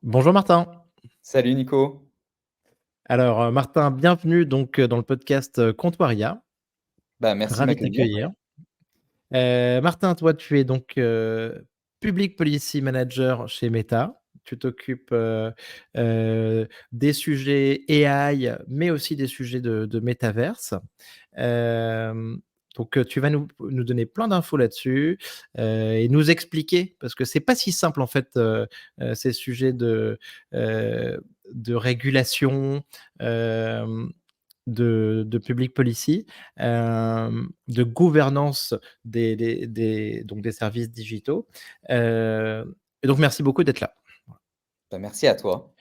Bonjour Martin. Salut Nico. Alors, Martin, bienvenue donc, dans le podcast, Comptoiria. Bah, merci de Ravi de m'accueillir. t'accueillir. Martin, toi, tu es donc, Public Policy Manager chez Meta. Tu t'occupes, des sujets AI, mais aussi des sujets de métaverse. Hem, donc, tu vas nous donner plein d'infos là-dessus, et nous expliquer parce que c'est pas si simple en fait, ces sujets de régulation, hem, de public policy, de gouvernance donc des services digitaux, et donc merci beaucoup d'être là. Bah, merci à toi.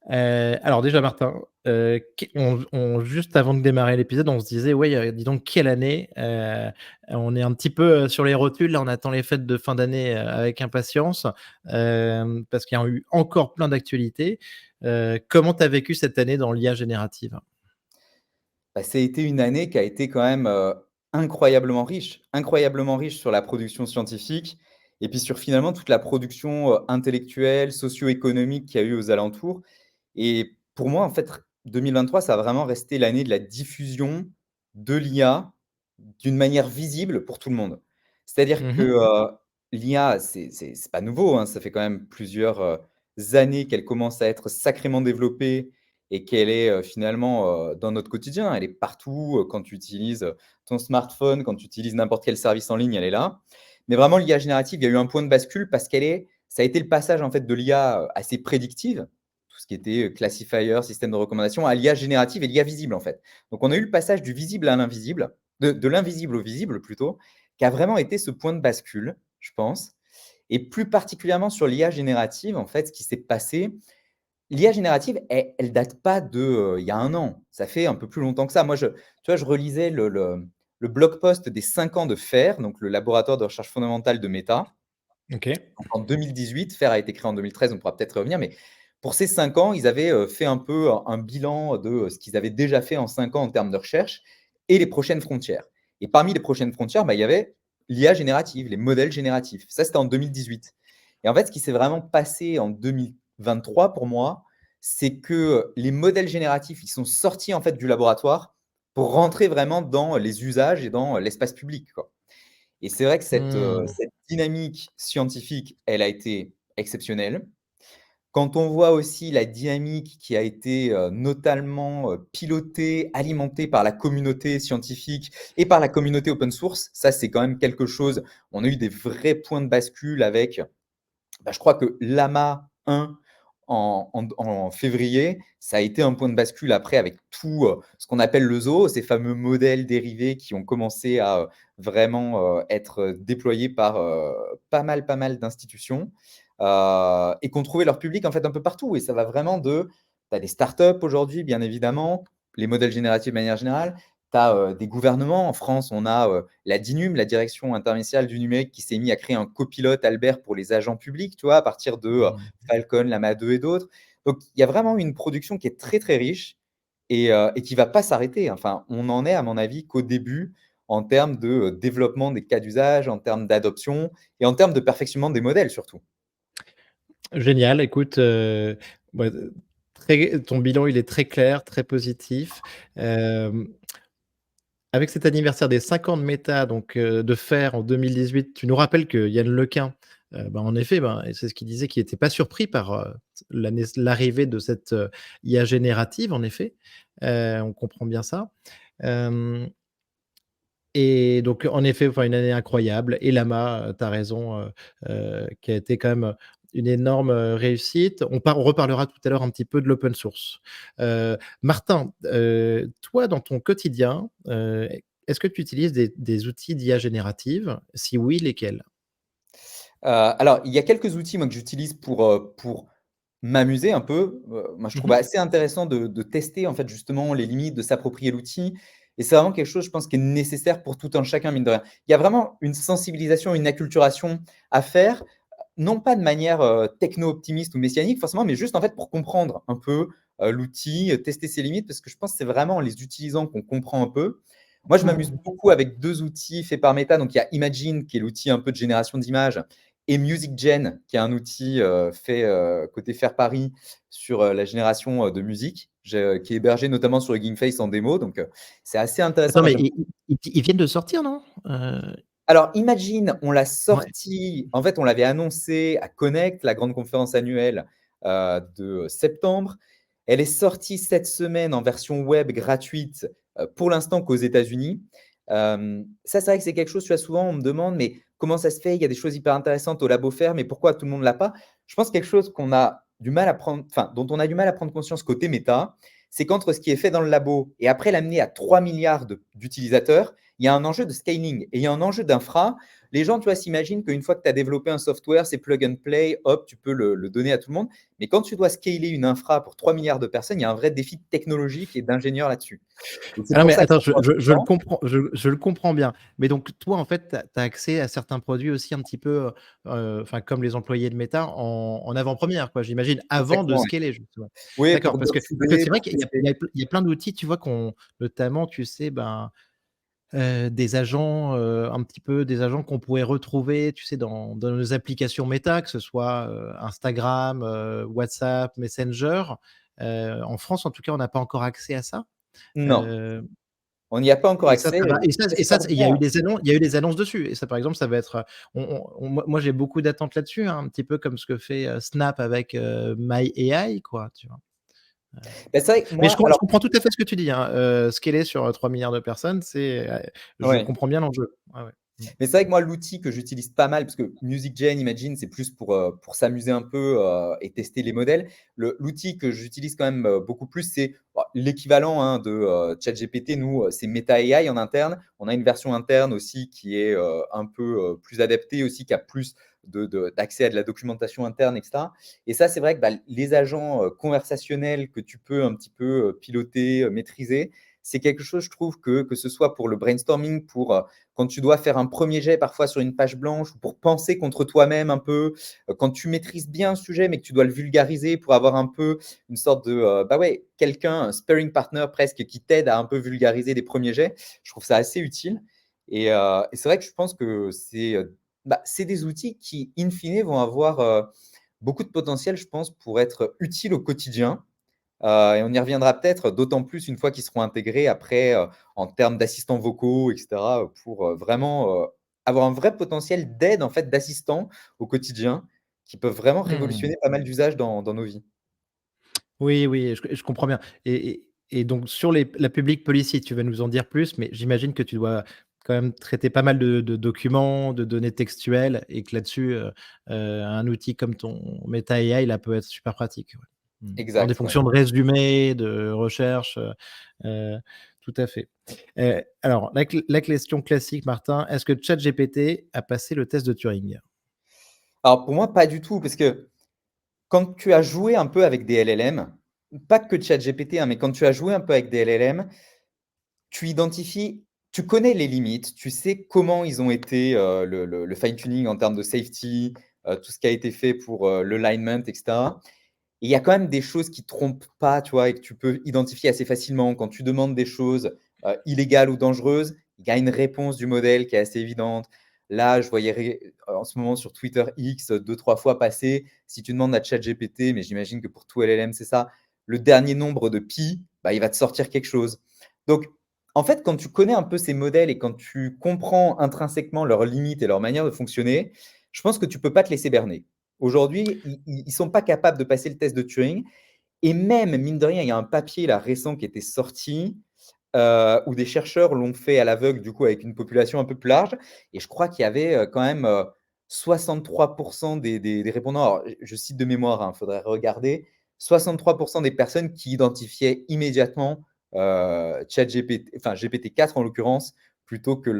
Alors déjà Martin, qu on juste avant de démarrer l'épisode, on se disait: «Ouais, dis donc quelle année!» On est un petit peu, sur les rotules, là, on attend les fêtes de fin d'année, avec impatience, parce qu'il y a eu encore plein d'actualités. Comment tu as vécu cette année dans l'IA générative? Bah, ça a été une année qui a été quand même, incroyablement riche sur la production scientifique et puis sur finalement toute la production, intellectuelle, socio-économique qu'il y a eu aux alentours et pour moi, en fait, 2023, ça a vraiment resté l'année de la diffusion de l'IA d'une manière visible pour tout le monde. C'est-à-dire que, Mmh. l'IA, c'est pas nouveau, hein, ça fait quand même plusieurs, années qu'elle commence à être sacrément développée et qu'elle est, finalement, dans notre quotidien. Elle est partout, quand tu utilises, ton smartphone, quand tu utilises n'importe quel service en ligne, elle est là. Mais vraiment l'IA générative, il y a eu un point de bascule parce ça a été le passage en fait de l'IA, assez prédictive, tout ce qui était, classifier, système de recommandation, à l'IA générative et l'IA visible, en fait. Donc on a eu le passage du visible à l'invisible, de l'invisible au visible plutôt, qui a vraiment été ce point de bascule, je pense. Et plus particulièrement sur l'IA générative, en fait, ce qui s'est passé, l'IA générative, elle date pas de, il y a 1 an. Ça fait un peu plus longtemps que ça. Moi, tu vois, je relisais le blog post des 5 ans de FAIR, donc le laboratoire de recherche fondamentale de Meta. OK. Donc en 2018, FAIR a été créé en 2013, on pourra peut-être revenir, mais pour ces 5 ans, ils avaient, fait un peu un bilan de, ce qu'ils avaient déjà fait en 5 ans en termes de recherche et les prochaines frontières. Et parmi les prochaines frontières, bah, il y avait l'IA générative, les modèles génératifs. Ça, c'était en 2018. Et en fait, ce qui s'est vraiment passé en 2023 pour moi, c'est que les modèles génératifs, ils sont sortis en fait du laboratoire pour rentrer vraiment dans les usages et dans l'espace public, quoi. Et c'est vrai que Mmh. cette dynamique scientifique, elle a été exceptionnelle. Quand on voit aussi la dynamique qui a été, notamment, pilotée, alimentée par la communauté scientifique et par la communauté open source, ça, c'est quand même quelque chose. On a eu des vrais points de bascule avec, bah, je crois que Llama 1 en février, ça a été un point de bascule après avec tout, ce qu'on appelle le zoo, ces fameux modèles dérivés qui ont commencé à, vraiment, être déployés par, pas mal d'institutions, et qui ont trouvé leur public, en fait, un peu partout et ça va vraiment de tu as des startups aujourd'hui, bien évidemment, les modèles génératifs de manière générale. Tu as, des gouvernements. En France, on a, la DINUM, la Direction interministérielle du numérique, qui s'est mis à créer un copilote Albert pour les agents publics, tu vois? À partir de, Mmh. Falcon, Llama 2 et d'autres. Donc il y a vraiment une production qui est très, très riche et qui va pas s'arrêter. Enfin, on en est, à mon avis, qu'au début en termes de, développement des cas d'usage, en termes d'adoption et en termes de perfectionnement des modèles surtout. Génial, écoute, bah, très ton bilan, il est très clair, très positif. Hem, Avec cet anniversaire des 5 ans de Meta, donc de FAIR en 2018, tu nous rappelles que Yann Lequin, en effet, et c'est ce qu'il disait, qu'il était pas surpris par, l'arrivée de cette, IA générative, en effet. On comprend bien ça. Hem Et donc en effet, enfin une année incroyable et Lama, tu as raison, qui a été quand même, une énorme, réussite. On reparlera tout à l'heure un petit peu de l'open source. Martin, toi dans ton quotidien, est-ce que tu utilises des outils d'IA générative? Si oui, lesquels? Alors, il y a quelques outils, moi, que j'utilise pour m'amuser un peu. Moi, je trouve Mmh. assez intéressant de tester, en fait, justement, les limites, de s'approprier l'outil et c'est vraiment quelque chose, je pense, qui est nécessaire pour tout un chacun, mine de rien. Il y a vraiment une sensibilisation, une acculturation à faire, non pas de manière, techno-optimiste ou messianique forcément, mais juste, en fait, pour comprendre un peu, l'outil, tester ses limites, parce que je pense que c'est vraiment en les utilisant qu'on comprend un peu. Moi, je m'amuse beaucoup avec 2 outils faits par Meta. Donc il y a Imagine, qui est l'outil un peu de génération d'images, et MusicGen, qui est un outil fait côté Faire Paris sur la génération de musique, qui est hébergé notamment sur Hugging Face en démo. Donc, c'est assez intéressant. Attends, Moi, mais j'aime. ils viennent de sortir, non? Alors, Imagine, on l'a Ouais. sorti, en fait, on l'avait annoncé à Connect, la grande conférence annuelle de septembre. Elle est sortie cette semaine en version web gratuite, pour l'instant qu'aux États-Unis. Ça, c'est vrai que c'est quelque chose, tu vois, souvent, on me demande, mais comment ça se fait? Il y a des choses hyper intéressantes au labo faire, mais pourquoi tout le monde l'a pas? Je pense quelque chose qu'on a du mal à prendre, enfin, dont on a du mal à prendre conscience côté méta, c'est qu'entre ce qui est fait dans le labo et après l'amener à 3 milliards d'utilisateurs, il y a un enjeu de scaling et il y a un enjeu d'infra. Les gens, tu vois, s'imaginent qu'une fois que tu as développé un software, c'est plug and play, hop, tu peux le donner à tout le monde. Mais quand tu dois scaler une infra pour 3 milliards de personnes, il y a un vrai défi technologique et d'ingénieur là-dessus. Et c'est Alors, pour mais ça que attends, ça prend un peu de je le temps. comprends, je le comprends bien. Mais donc toi, en fait, tu as accès à certains produits aussi un petit peu, enfin, comme les employés de Meta en avant-première, quoi, j'imagine, avant de Exactement. scaler justement? Oui, D'accord, pour parce que doxyber, c'est vrai pour qu'il y a il tester. y a il y a plein d'outils, tu vois, notamment, tu sais, ben, des agents, un petit peu des agents qu'on pourrait retrouver, tu sais, dans nos applications Meta, que ce soit, Instagram, WhatsApp, Messenger. En France, en tout cas, on n'a pas encore accès à ça. Non, Heu on n'y a pas encore et ça, accès. ça va et ça, il y a eu Accessoirement, des annonces dessus et ça, par exemple, ça va être, moi, j'ai beaucoup d'attentes là-dessus, hein, un petit peu comme ce que fait, Snap avec, My AI, quoi, tu vois? bah, c'est vrai que Mais moi, je alors, comprends tout à fait ce que tu dis, hein, scaler sur, 3 milliards de personnes, je ouais. comprends bien l'enjeu. Ouais, ouais. Mmh. Mais c'est vrai que moi, l'outil que j'utilise pas mal, parce que MusicGen, Imagine, c'est plus pour s'amuser un peu et tester les modèles. L'outil que j'utilise quand même beaucoup plus, c'est bah, l'équivalent hein, de ChatGPT. Nous, c'est Meta AI en interne. On a une version interne aussi qui est un peu plus adaptée aussi, qui a plus d'accès à de la documentation interne, etc. Et ça, c'est vrai que bah, les agents conversationnels que tu peux un petit peu piloter, maîtriser, c'est quelque chose, je trouve, que ce soit pour le brainstorming, pour quand tu dois faire un premier jet parfois sur une page blanche ou pour penser contre toi-même un peu, quand tu maîtrises bien un sujet mais que tu dois le vulgariser pour avoir un peu une sorte de, bah ouais, quelqu'un, un sparring partner presque qui t'aide à un peu vulgariser les premiers jets. Je trouve ça assez utile et c'est vrai que je pense que c'est des outils qui, in fine, vont avoir, beaucoup de potentiel, je pense, pour être utiles au quotidien. Et on y reviendra peut-être, d'autant plus une fois qu'ils seront intégrés après, en termes d'assistants vocaux et cetera, pour, vraiment, avoir un vrai potentiel d'aide, en fait, d'assistants au quotidien qui peuvent vraiment Mmh. révolutionner pas mal d'usages dans nos vies. Oui, oui, je comprends bien et donc sur la public policy, tu vas nous en dire plus, mais j'imagine que tu dois quand même traiter pas mal de documents, de données textuelles et que là-dessus, un outil comme ton Meta AI, là, peut être super pratique, ouais. Dans des Exact, ouais. fonctions de résumé, de recherche, heu, tout à fait. Alors la question classique, Martin, est-ce que ChatGPT a passé le test de Turing? Alors pour moi, pas du tout, parce que quand tu as joué un peu avec des LLM, pas que ChatGPT, hein, mais quand tu as joué un peu avec des LLM, tu identifies tu connais les limites, tu sais comment ils ont été, le fine tuning en termes de safety, tout ce qui a été fait pour, l'alignment et cetera. Et il y a quand même des choses qui trompent pas, tu vois? Et que tu peux identifier assez facilement. Quand tu demandes des choses, illégales ou dangereuses, il y a une réponse du modèle qui est assez évidente. Là, je voyais en ce moment sur Twitter X, 2-3 fois passer, si tu demandes à ChatGPT, mais j'imagine que pour tout LLM, c'est ça, le dernier nombre de pi, bah, il va te sortir quelque chose. Donc, en fait, quand tu connais un peu ces modèles et quand tu comprends intrinsèquement leurs limites et leur manière de fonctionner, je pense que tu peux pas te laisser berner. Aujourd'hui, ils sont pas capables de passer le test de Turing et même, mine de rien, il y a un papier là récent qui était sorti, où des chercheurs l'ont fait à l'aveugle, du coup, avec une population un peu plus large et je crois qu'il y avait, quand même, 63 des répondants, alors je cite de mémoire, il faudrait regarder, 63 des personnes qui identifiaient immédiatement, ChatGPT enfin GPT-4 en l'occurrence, plutôt que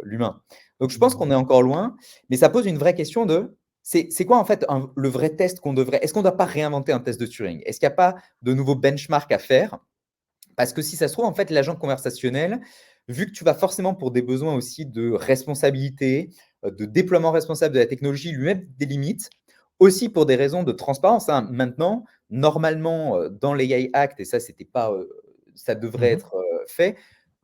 l'humain. Donc je pense Mmh. qu'on est encore loin, mais ça pose une vraie question de c'est quoi en fait le vrai test qu'on devrait est-ce qu'on ne doit pas réinventer un test de Turing? Est-ce qu'il n'y a pas de nouveaux benchmarks à faire? Parce que si ça se trouve, en fait, l'agent conversationnel, vu que tu vas forcément pour des besoins aussi de responsabilité, de déploiement responsable de la technologie, lui mettre des limites, aussi pour des raisons de transparence, hein. Maintenant, normalement, dans l'AI Act et ça, c'était pas, ça devrait Mmh. être, fait,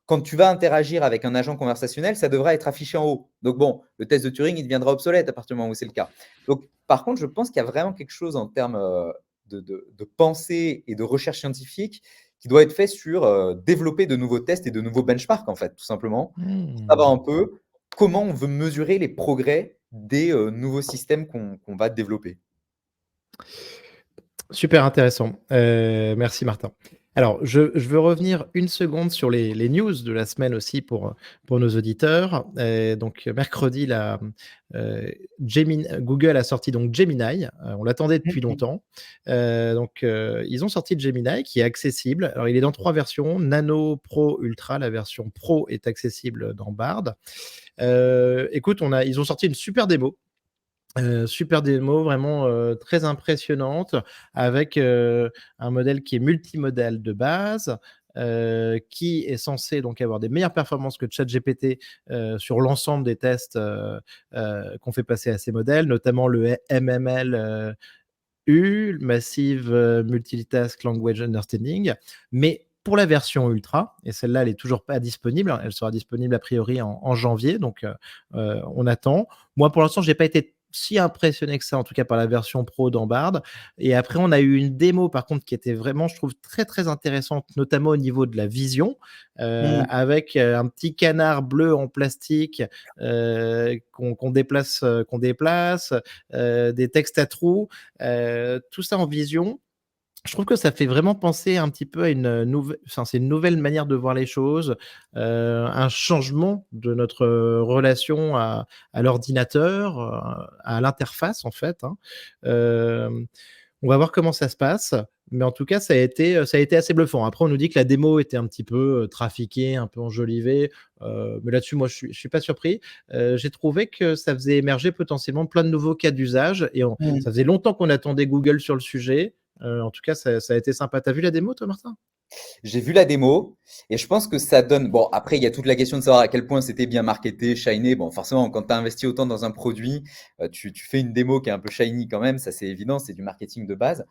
quand tu vas interagir avec un agent conversationnel, ça devra être affiché en haut. Donc bon, le test de Turing, il deviendra obsolète à partir du moment où c'est le cas. Donc par contre, je pense qu'il y a vraiment quelque chose en termes, de pensée et de recherche scientifique qui doit être fait sur, développer de nouveaux tests et de nouveaux benchmarks, en fait, tout simplement, pour savoir Mmh. un peu comment on veut mesurer les progrès des, nouveaux systèmes qu'on va développer. Super intéressant. Merci Martin. Alors je veux revenir une seconde sur les news de la semaine aussi pour nos auditeurs. Donc mercredi, Google a sorti donc Gemini, on l'attendait depuis Mmh. longtemps. Ils ont sorti Gemini qui est accessible. Alors il est dans 3 versions, Nano, Pro, Ultra. La version Pro est accessible dans Bard. Écoute, ils ont sorti une super démo vraiment, très impressionnante avec, un modèle qui est multimodal de base, qui est censé donc avoir des meilleures performances que ChatGPT, sur l'ensemble des tests, qu'on fait passer à ces modèles, notamment le MML, le Massive, Multitask Language Understanding. Mais pour la version ultra, et celle-là, elle est toujours pas disponible, hein, elle sera disponible a priori en janvier, donc on attend. Moi, pour l'instant, j'ai pas été si impressionné que ça, en tout cas par la version pro d'Embard. Et après, on a eu une démo, par contre, qui était vraiment, je trouve, très très intéressante, notamment au niveau de la vision, Mmh. avec un petit canard bleu en plastique qu'on déplace, des textes à trous, tout ça en vision. Je trouve que ça fait vraiment penser un petit peu à une nouvelle, enfin, c'est une nouvelle manière de voir les choses, un changement de notre relation à l'ordinateur, à l'interface en fait, hein. Hem, on va voir comment ça se passe, mais en tout cas, ça a été assez bluffant. Après, on nous dit que la démo était un petit peu, trafiquée, un peu enjolivée, mais là-dessus, moi, je suis pas surpris. J'ai trouvé que ça faisait émerger potentiellement plein de nouveaux cas d'usage et on Mmh. ça faisait longtemps qu'on attendait Google sur le sujet. En tout cas, ça a été sympa. Tu as vu la démo, toi, Martin? J'ai vu la démo et je pense que ça donne. Bon, après, il y a toute la question de savoir à quel point c'était bien marketé, shiné. Bon, forcément, quand tu as investi autant dans un produit, tu fais une démo qui est un peu shiny quand même, ça c'est évident, c'est du marketing de base.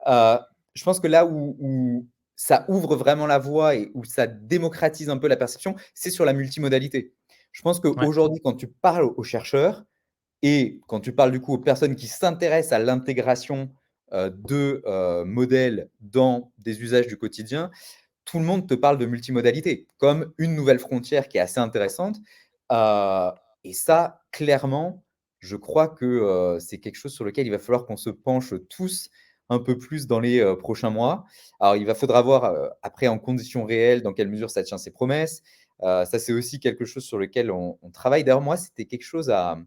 Euh, je pense que là où ça ouvre vraiment la voie et où ça démocratise un peu la perception, c'est sur la multimodalité. Je pense Ouais. qu'aujourd'hui, quand tu parles aux chercheurs, et quand tu parles du coup aux personnes qui s'intéressent à l'intégration de modèles dans des usages du quotidien, tout le monde te parle de multimodalité comme une nouvelle frontière qui est assez intéressante. Heu et ça, clairement, je crois que, c'est quelque chose sur lequel il va falloir qu'on se penche tous un peu plus dans les, prochains mois. Alors il faudra voir, après en conditions réelles, dans quelle mesure ça tient ses promesses. Ça, c'est aussi quelque chose sur lequel on travaille. D'ailleurs, moi, c'était quelque chose à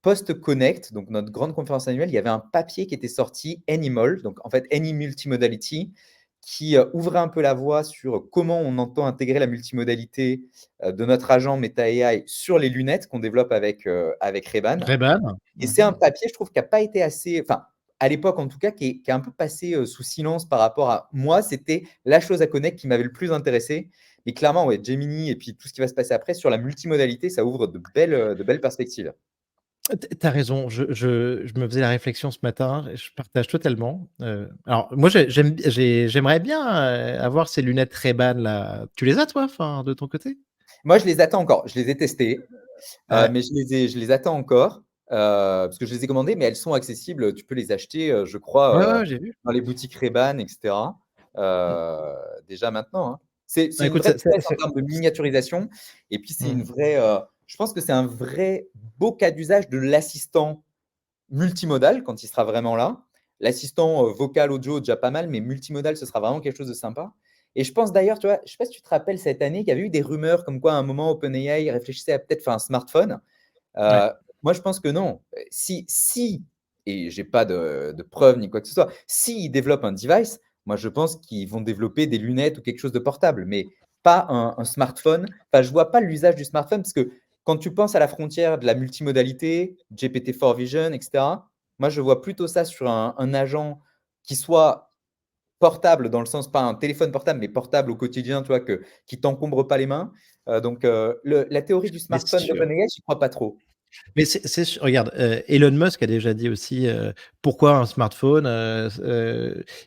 Post-Connect, donc notre grande conférence annuelle, il y avait un papier qui était sorti, Animal, donc en fait Any Multimodality, qui ouvrait un peu la voie sur comment on entend intégrer la multimodalité de notre agent Meta AI sur les lunettes qu'on développe avec Ray-Ban. Ray-Ban? Et c'est un Mmh. papier, je trouve, qui n'a pas été assez, enfin, à l'époque en tout cas, qui est un peu passé sous silence par rapport à moi. C'était la chose à connect qui m'avait le plus intéressé. Et clairement, ouais, Gemini et puis tout ce qui va se passer après sur la multimodalité, ça ouvre de belles perspectives. Tu raison, je me faisais la réflexion ce matin et je partage totalement. Alors moi j'aimerais bien, avoir ces lunettes Ray-Ban là. Tu les as toi, enfin, de ton côté? Moi, je les attends encore. Je les ai testés, Ouais. mais je les attends encore, parce que je les ai commandées, mais elles sont accessibles. Tu peux les acheter, je Ouais, crois, ouais, j'ai vu. dans les boutiques Ray-Ban et cetera, Mmh. déjà maintenant, hein. C'est Bah, une écoute, vraie ça prouesse en c'est termes de miniaturisation et puis c'est une mmh. vraie, je pense que c'est un vrai beau cas d'usage de l'assistant multimodal quand il sera vraiment là. L'assistant, vocal, audio, déjà pas mal, mais multimodal, ce sera vraiment quelque chose de sympa. Et je pense d'ailleurs, tu vois, je sais pas si tu te rappelles cette année qu'il y avait eu des rumeurs comme quoi à un moment OpenAI réfléchissait à peut-être faire un smartphone. Ouais. Heu, moi je pense que non. Si et j'ai pas de preuves ni quoi que ce soit, s'ils développent un device, moi je pense qu'ils vont développer des lunettes ou quelque chose de portable, mais pas un smartphone. Enfin, je vois pas l'usage du smartphone parce que quand tu penses à la frontière de la multimodalité, GPT-4 Vision et cetera, moi je vois plutôt ça sur un agent qui soit portable dans le sens pas un téléphone portable, mais portable au quotidien, tu vois, qui t'encombre pas les mains. Le la théorie du Mais smartphone d'OpenAI, j'y crois pas trop. Mais regarde, Elon Musk a déjà dit aussi, pourquoi un smartphone?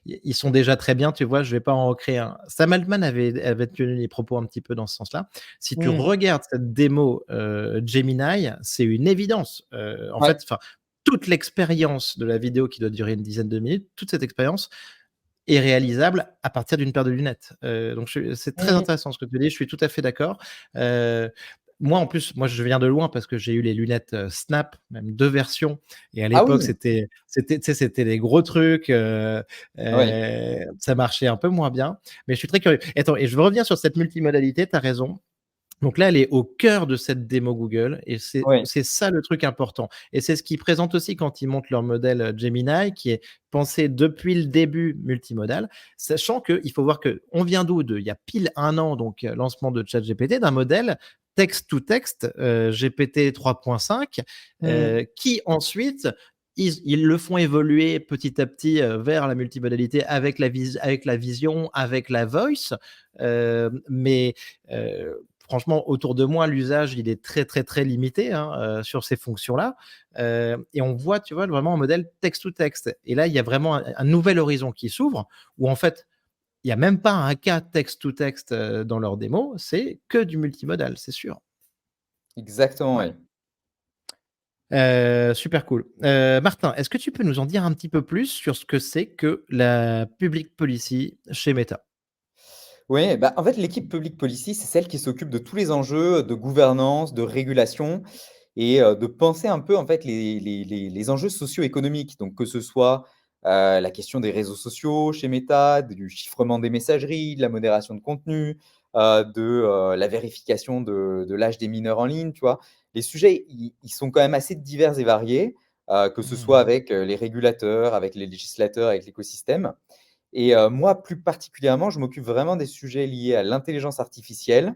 Ils sont déjà très bien, tu vois? Je vais pas en recréer un. Sam Altman avait tenu les propos un petit peu dans ce sens-là. Si tu Mmh. regardes cette démo, Gemini, c'est une évidence. En Ouais. fait, enfin, toute l'expérience de la vidéo qui doit durer une dizaine de minutes, toute cette expérience est réalisable à partir d'une paire de lunettes. Donc c'est très Mmh. intéressant ce que tu dis, je suis tout à fait d'accord. Heu, moi en plus, moi je viens de loin parce que j'ai eu les lunettes, Snap, même 2 versions et à Ah l'époque oui! c'était tu sais, c'était les gros trucs, Oui. ça marchait un peu moins bien, mais je suis très curieux. Et attends, et je veux revenir sur cette multimodalité, tu as raison. Donc là, elle est au cœur de cette démo Google et c'est Oui. c'est ça le truc important et c'est ce qu'ils présentent aussi quand ils montent leur modèle, Gemini qui est pensé depuis le début multimodal, sachant qu'il faut voir qu'on vient d'où? Il y a pile 1 an, donc lancement de ChatGPT, d'un modèle text to text, GPT 3.5, Mmh. qui ensuite ils le font évoluer petit à petit, vers la multimodalité avec la vision, avec la voice, mais franchement, autour de moi, l'usage, il est très, très, très limité, hein, sur ces fonctions-là, et on voit, tu vois, vraiment un modèle text to text et là, il y a vraiment un nouvel horizon qui s'ouvre où en fait, il y a même pas un cas text to text, dans leur démo, c'est que du multimodal, c'est sûr. Exactement, Ouais. oui. Super cool. Martin, est-ce que tu peux nous en dire un petit peu plus sur ce que c'est que la public policy chez Meta? Oui, bah, en fait, l'équipe Public Policy, c'est celle qui s'occupe de tous les enjeux de gouvernance, de régulation et de penser un peu, en fait, les enjeux socio-économiques. Donc que ce soit, la question des réseaux sociaux chez Meta, du chiffrement des messageries, de la modération de contenu, la vérification de l'âge des mineurs en ligne, tu vois? Les sujets, ils sont quand même assez divers et variés, que ce soit Mmh. avec, les régulateurs, avec les législateurs, avec l'écosystème. Et moi, plus particulièrement, je m'occupe vraiment des sujets liés à l'intelligence artificielle.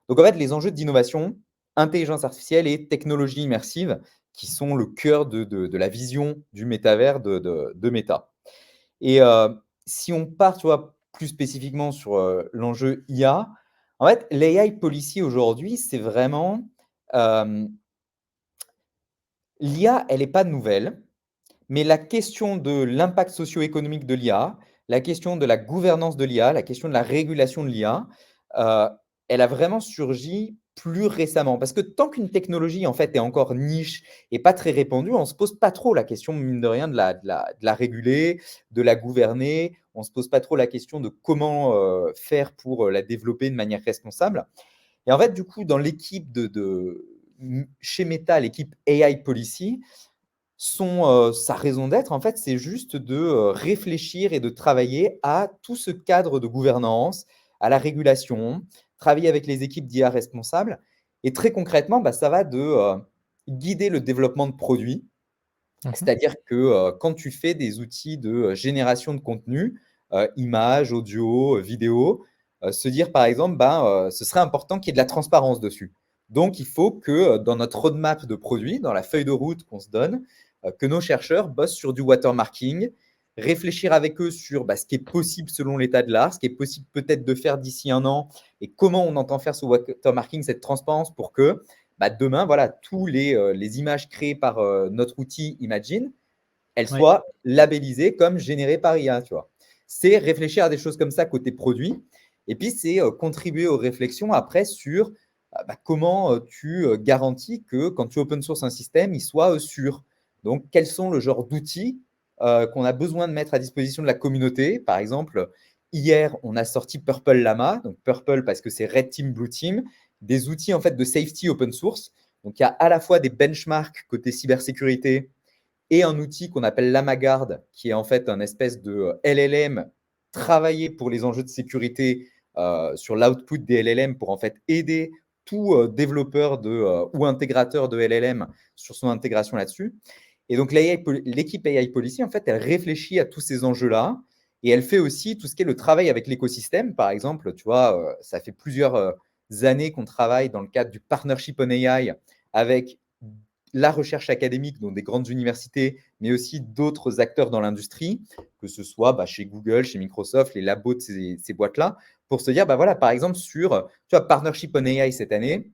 Donc en fait, les enjeux d'innovation, intelligence artificielle et technologie immersive, qui sont le cœur de la vision du métavers de Meta. Et si on part, tu vois, plus spécifiquement sur, l'enjeu IA, en fait, l'AI policy aujourd'hui, c'est vraiment, hem, l'IA, elle est pas nouvelle. Mais la question de l'impact socio-économique de l'IA, la question de la gouvernance de l'IA, la question de la régulation de l'IA, heu, elle a vraiment surgi plus récemment. Parce que tant qu'une technologie, en fait, est encore niche et pas très répandue, on ne se pose pas trop la question, mine de rien, de la réguler, de la gouverner. On ne se pose pas trop la question de comment, faire pour, la développer de manière responsable. Et en fait, du coup, dans l'équipe chez Meta, l'équipe AI Policy, sa raison d'être, en fait, c'est juste de, réfléchir et de travailler à tout ce cadre de gouvernance, à la régulation, travailler avec les équipes d'IA responsables et très concrètement, bah, ça va de, guider le développement de produits. Mmh. C'est-à-dire que, quand tu fais des outils de, génération de contenu, images, audio, vidéo, se dire par exemple, ben, ce serait important qu'il y ait de la transparence dessus. Donc il faut que, dans notre roadmap de produits, dans la feuille de route qu'on se donne, que nos chercheurs bossent sur du watermarking, réfléchir avec eux sur, bah, ce qui est possible selon l'état de l'art, ce qui est possible peut-être de faire d'ici 1 an et comment on entend faire ce watermarking, cette transparence pour que, bah, demain, voilà, tous les images créées par, notre outil Imagine, elles Ouais. soient labellisées comme générées par IA, tu vois? C'est réfléchir à des choses comme ça côté produit et puis c'est, contribuer aux réflexions après sur, bah, comment, tu, garantis que quand tu open source un système, il soit, sûr. Donc quels sont le genre d'outils, qu'on a besoin de mettre à disposition de la communauté? Par exemple, hier, on a sorti Purple Llama, donc Purple parce que c'est Red Team, Blue Team, des outils en fait de safety open source. Donc il y a à la fois des benchmarks côté cybersécurité et un outil qu'on appelle LlamaGuard, qui est en fait un espèce de LLM travaillé pour les enjeux de sécurité, sur l'output des LLM pour en fait aider tout, développeur ou intégrateur de LLM sur son intégration là-dessus. Et donc l'équipe AI Policy, en fait, elle réfléchit à tous ces enjeux-là et elle fait aussi tout ce qui est le travail avec l'écosystème. Par exemple, tu vois, ça fait plusieurs, années qu'on travaille dans le cadre du partnership on AI avec la recherche académique, dans des grandes universités, mais aussi d'autres acteurs dans l'industrie, que ce soit, bah, chez Google, chez Microsoft, les labos de ces boîtes-là, pour se dire, bah, voilà, par exemple, sur, tu vois, Partnership on AI cette année,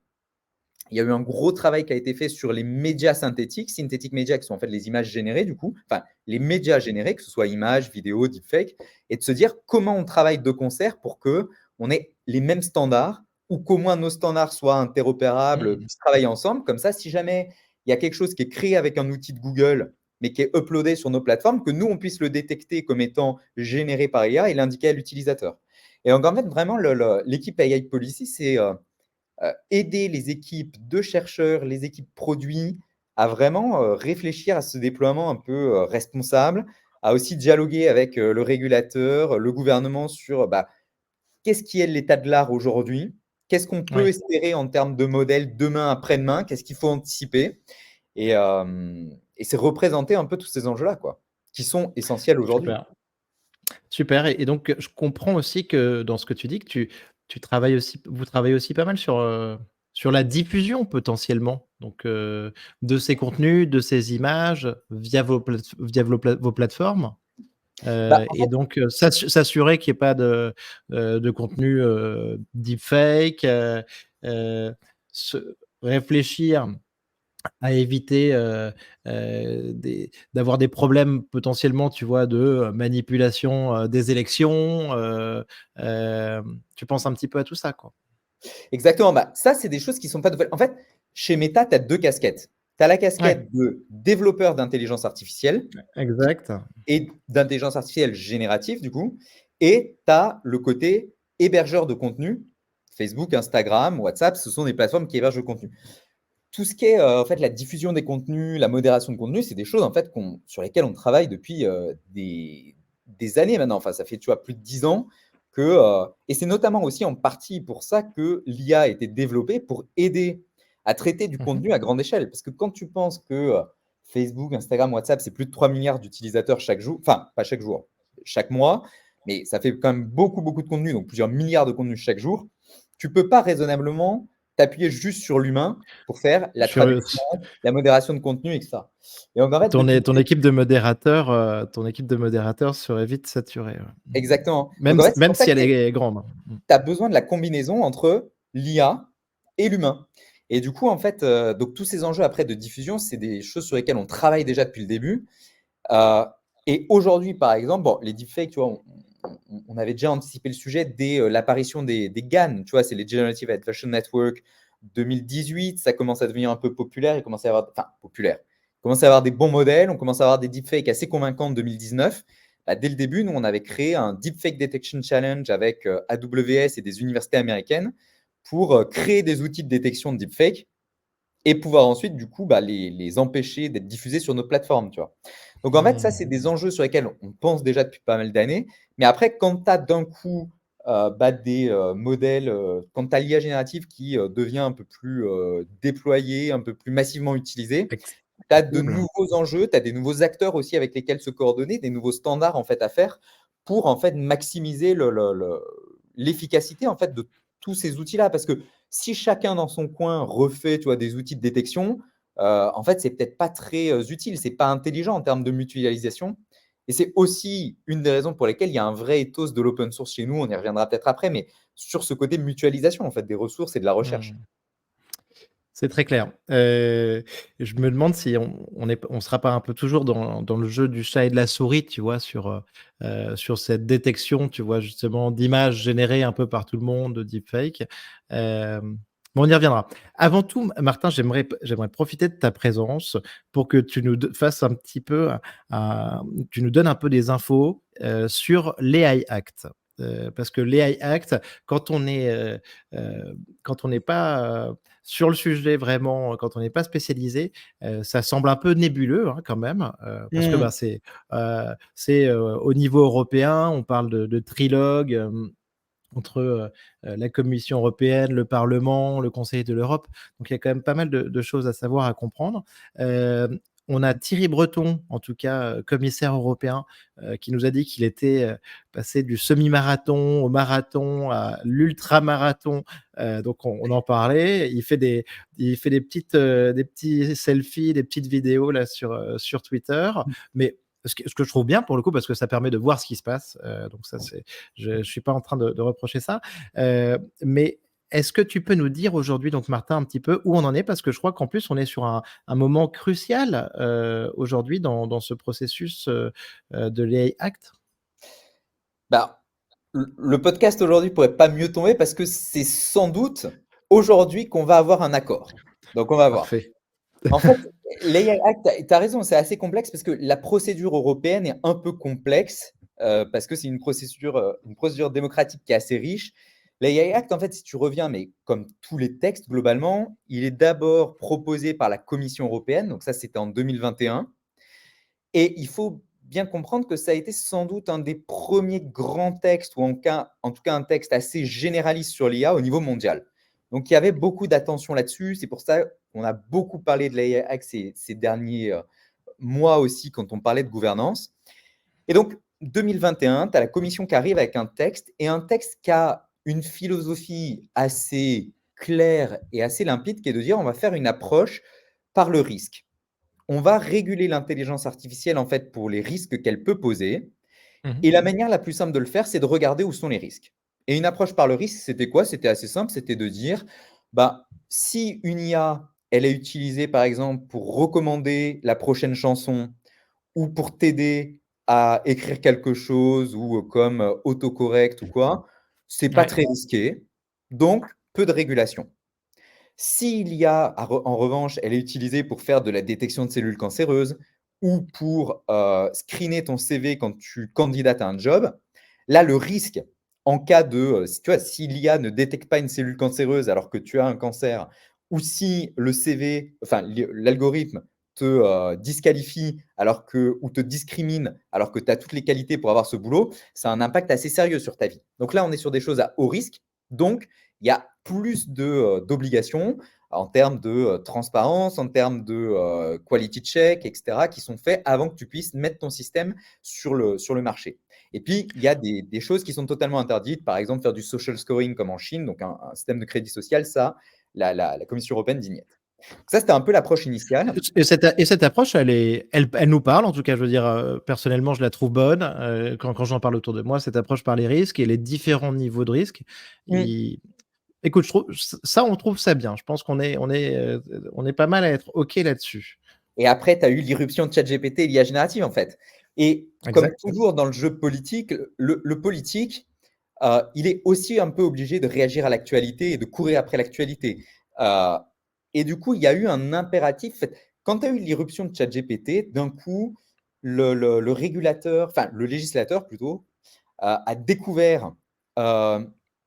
Il y a eu un gros travail qui a été fait sur les médias synthétiques, synthetic media, qui sont en fait les images générées du coup, enfin les médias générés, que ce soit images, vidéos, deepfake, et de se dire comment on travaille de concert pour que on ait les mêmes standards ou qu'au moins nos standards soient interopérables, Mmh. puissent travailler ensemble. Comme ça, si jamais il y a quelque chose qui est créé avec un outil de Google, mais qui est uploadé sur nos plateformes, que nous, on puisse le détecter comme étant généré par IA et l'indiquer à l'utilisateur. Et donc, en fait, vraiment, l'équipe AI Policy, c'est aider les équipes de chercheurs, les équipes produits à vraiment réfléchir à ce déploiement un peu responsable, à aussi dialoguer avec le régulateur, le gouvernement sur bah, qu'est-ce qui est l'état de l'art aujourd'hui, qu'est-ce qu'on peut Ouais, espérer en termes de modèle demain, après-demain, qu'est-ce qu'il faut anticiper. Et c'est représenter un peu tous ces enjeux-là, quoi, qui sont essentiels aujourd'hui. super. Super et donc, je comprends aussi que dans ce que tu dis que tu travailles aussi vous travaillez aussi pas mal sur la diffusion potentiellement, donc, de ces contenus, de ces images via vos plateformes, Bah, et donc, s'assurer qu'il y ait pas de contenu, deepfake, se réfléchir à éviter, d'avoir des problèmes potentiellement, tu vois, de, manipulation, des élections, tu penses un petit peu à tout ça, quoi? exactement, bah, ça, c'est des choses qui sont pas nouvelles. En fait, chez Meta, tu as 2 casquettes. Tu as la Ouais, casquette de développeur d'intelligence artificielle exact. et d'intelligence artificielle générative, du coup, et tu as le côté hébergeur de contenu. Facebook, Instagram, WhatsApp, ce sont des plateformes qui hébergent le contenu. Tout ce qui est, en fait, la diffusion des contenus, la modération de contenu, c'est des choses, en fait, sur lesquelles on travaille depuis, des années maintenant. Enfin, ça fait, tu vois, plus de 10 ans que, et c'est notamment aussi en partie pour ça que l'IA a été développée pour aider à traiter du Mmh. contenu à grande échelle. Parce que quand tu penses que, Facebook, Instagram, WhatsApp, c'est plus de 3 milliards d'utilisateurs chaque jour, enfin, pas chaque jour, chaque mois, mais ça fait quand même beaucoup, beaucoup de contenu, donc plusieurs milliards de contenus chaque jour. Tu peux pas raisonnablement t'appuyer juste sur l'humain pour faire la Sur, traduction, la modération de contenu et cetera. Et donc en fait, ton depuis é ton équipe de modérateurs, serait vite saturée, ouais. Mmh. exactement. Donc Même en s fait, c'est même pour ça si que elle tu est grande, hein. Mmh. as besoin de la combinaison entre l'IA et l'humain. Et du coup, en fait, donc tous ces enjeux après de diffusion, c'est des choses sur lesquelles on travaille déjà depuis le début. Heu et aujourd'hui, par exemple, bon, les deepfakes, tu vois, on avait déjà anticipé le sujet dès, l'apparition des GAN, tu vois? C'est les Generative Adversarial Network 2018, ça commence à devenir un peu populaire, il commence à y avoir enfin populaire, il commence à y avoir des bons modèles, on commence à avoir des deepfakes assez convaincants en 2019. Bah, dès le début, nous, on avait créé un Deepfake Detection Challenge avec, AWS et des universités américaines pour, créer des outils de détection de deepfake et pouvoir ensuite, du coup, bah, les empêcher d'être diffusés sur nos plateformes, tu vois? Donc en fait, ça, Mmh. c'est des enjeux sur lesquels on pense déjà depuis pas mal d'années. Mais après, quand tu as d'un coup, bah, des, modèles, quand tu as l'IA générative qui, devient un peu plus, déployée, un peu plus massivement utilisée, tu as de Accessible. nouveaux enjeux, tu as des nouveaux acteurs aussi avec lesquels se coordonner, des nouveaux standards, en fait, à faire pour, en fait, maximiser l'efficacité, en fait, de tous ces outils-là. Parce que si chacun dans son coin refait, tu vois, des outils de détection, en fait, c'est peut-être pas très, utile, c'est pas intelligent en termes de mutualisation et c'est aussi une des raisons pour lesquelles il y a un vrai ethos de l'open source chez nous, on y reviendra peut-être après, mais sur ce côté mutualisation, en fait, des ressources et de la recherche. Mmh. C'est très clair. Je me demande si on sera pas un peu toujours dans le jeu du chat et de la souris, tu vois? Sur cette détection, tu vois? Justement d'images générées un peu par tout le monde, de deepfake. Mais on y reviendra. Avant tout, Martin, j'aimerais profiter de ta présence pour que tu nous fasses un petit peu tu nous donnes un peu des infos, sur l'AI Act. Parce que l'AI Act, quand on est, quand on n'est pas, sur le sujet vraiment, quand on n'est pas spécialisé, ça semble un peu nébuleux, hein, quand même, parce que, Mmh. bah, c'est, au niveau européen, on parle de trilogue, entre, la Commission européenne, le Parlement, le Conseil de l'Europe. Donc il y a quand même pas mal de choses à savoir, à comprendre. On a Thierry Breton, en tout cas, commissaire européen, qui nous a dit qu'il était, passé du semi-marathon au marathon à l'ultramarathon, donc on en parlait. Des petits selfies, des petites vidéos là sur Twitter, mais ce que je trouve bien pour le coup, parce que ça permet de voir ce qui se passe, donc ça c'est je suis pas en train de reprocher ça, mais Est-ce que tu peux nous dire aujourd'hui, donc Martin, un petit peu où on en est? Parce que je crois qu'en plus on est sur un moment crucial, aujourd'hui dans ce processus, de l'AI Act. Bah, le podcast aujourd'hui pourrait pas mieux tomber parce que c'est sans doute aujourd'hui qu'on va avoir un accord. Donc on va voir. Parfait. En fait, l'AI Act, tu as raison, c'est assez complexe parce que la procédure européenne est un peu complexe, parce que c'est une procédure démocratique qui est assez riche. L'AI Act, en fait, si tu reviens, mais comme tous les textes globalement, il est d'abord proposé par la Commission européenne, donc ça c'était en 2021. Et il faut bien comprendre que ça a été sans doute un des premiers grands textes, ou en tout cas un texte assez généraliste sur l'IA au niveau mondial. Donc il y avait beaucoup d'attention là-dessus. C'est pour ça qu'on a beaucoup parlé de l'AI Act ces derniers mois aussi quand on parlait de gouvernance. Et donc 2021, tu as la commission qui arrive avec un texte, et un texte qui a une philosophie assez claire et assez limpide, qui est de dire on va faire une approche par le risque. On va réguler l'intelligence artificielle en fait pour les risques qu'elle peut poser. Mmh. Et la manière la plus simple de le faire, c'est de regarder où sont les risques. Et une approche par le risque, c'était quoi? C'était assez simple, c'était de dire, bah, si une IA, elle est utilisée par exemple pour recommander la prochaine chanson ou pour t'aider à écrire quelque chose ou comme autocorrect ou quoi, c'est pas Ouais, très risqué. Donc, peu de régulation. S'il y a, en revanche, elle est utilisée pour faire de la détection de cellules cancéreuses ou pour screener ton CV quand tu candidates à un job, là, le risque en cas de, tu vois, si l'IA ne détecte pas une cellule cancéreuse alors que tu as un cancer, ou si le CV, enfin l'algorithme te disqualifie ou te discrimine alors que tu as toutes les qualités pour avoir ce boulot, ça a un impact assez sérieux sur ta vie. Donc là, on est sur des choses à haut risque. Donc, il y a plus d'obligations en termes de transparence, en termes de quality check, etc., qui sont faits avant que tu puisses mettre ton système sur le marché. Et puis, il y a des choses qui sont totalement interdites, par exemple faire du social scoring comme en Chine, donc un système de crédit social, ça, la Commission européenne dit niet. Donc ça, c'était un peu l'approche initiale. et cette approche, elle nous parle, en tout cas, je veux dire, personnellement, je la trouve bonne, quand j'en parle autour de moi, cette approche par les risques et les différents niveaux de risques. Mm. I Écoute, je trouve ça, on trouve ça bien. Je pense qu'on est pas mal à être OK là-dessus. Et après, tu as eu l'irruption de ChatGPT et l'IA générative, en fait. Et comme Exact. toujours dans le jeu politique, le politique, il est aussi un peu obligé de réagir à l'actualité et de courir après l'actualité. Euh, et du coup, il y a eu un impératif. En fait, quand tu as eu l'irruption de ChatGPT, d'un coup, le régulateur, enfin le législateur plutôt, a découvert euh,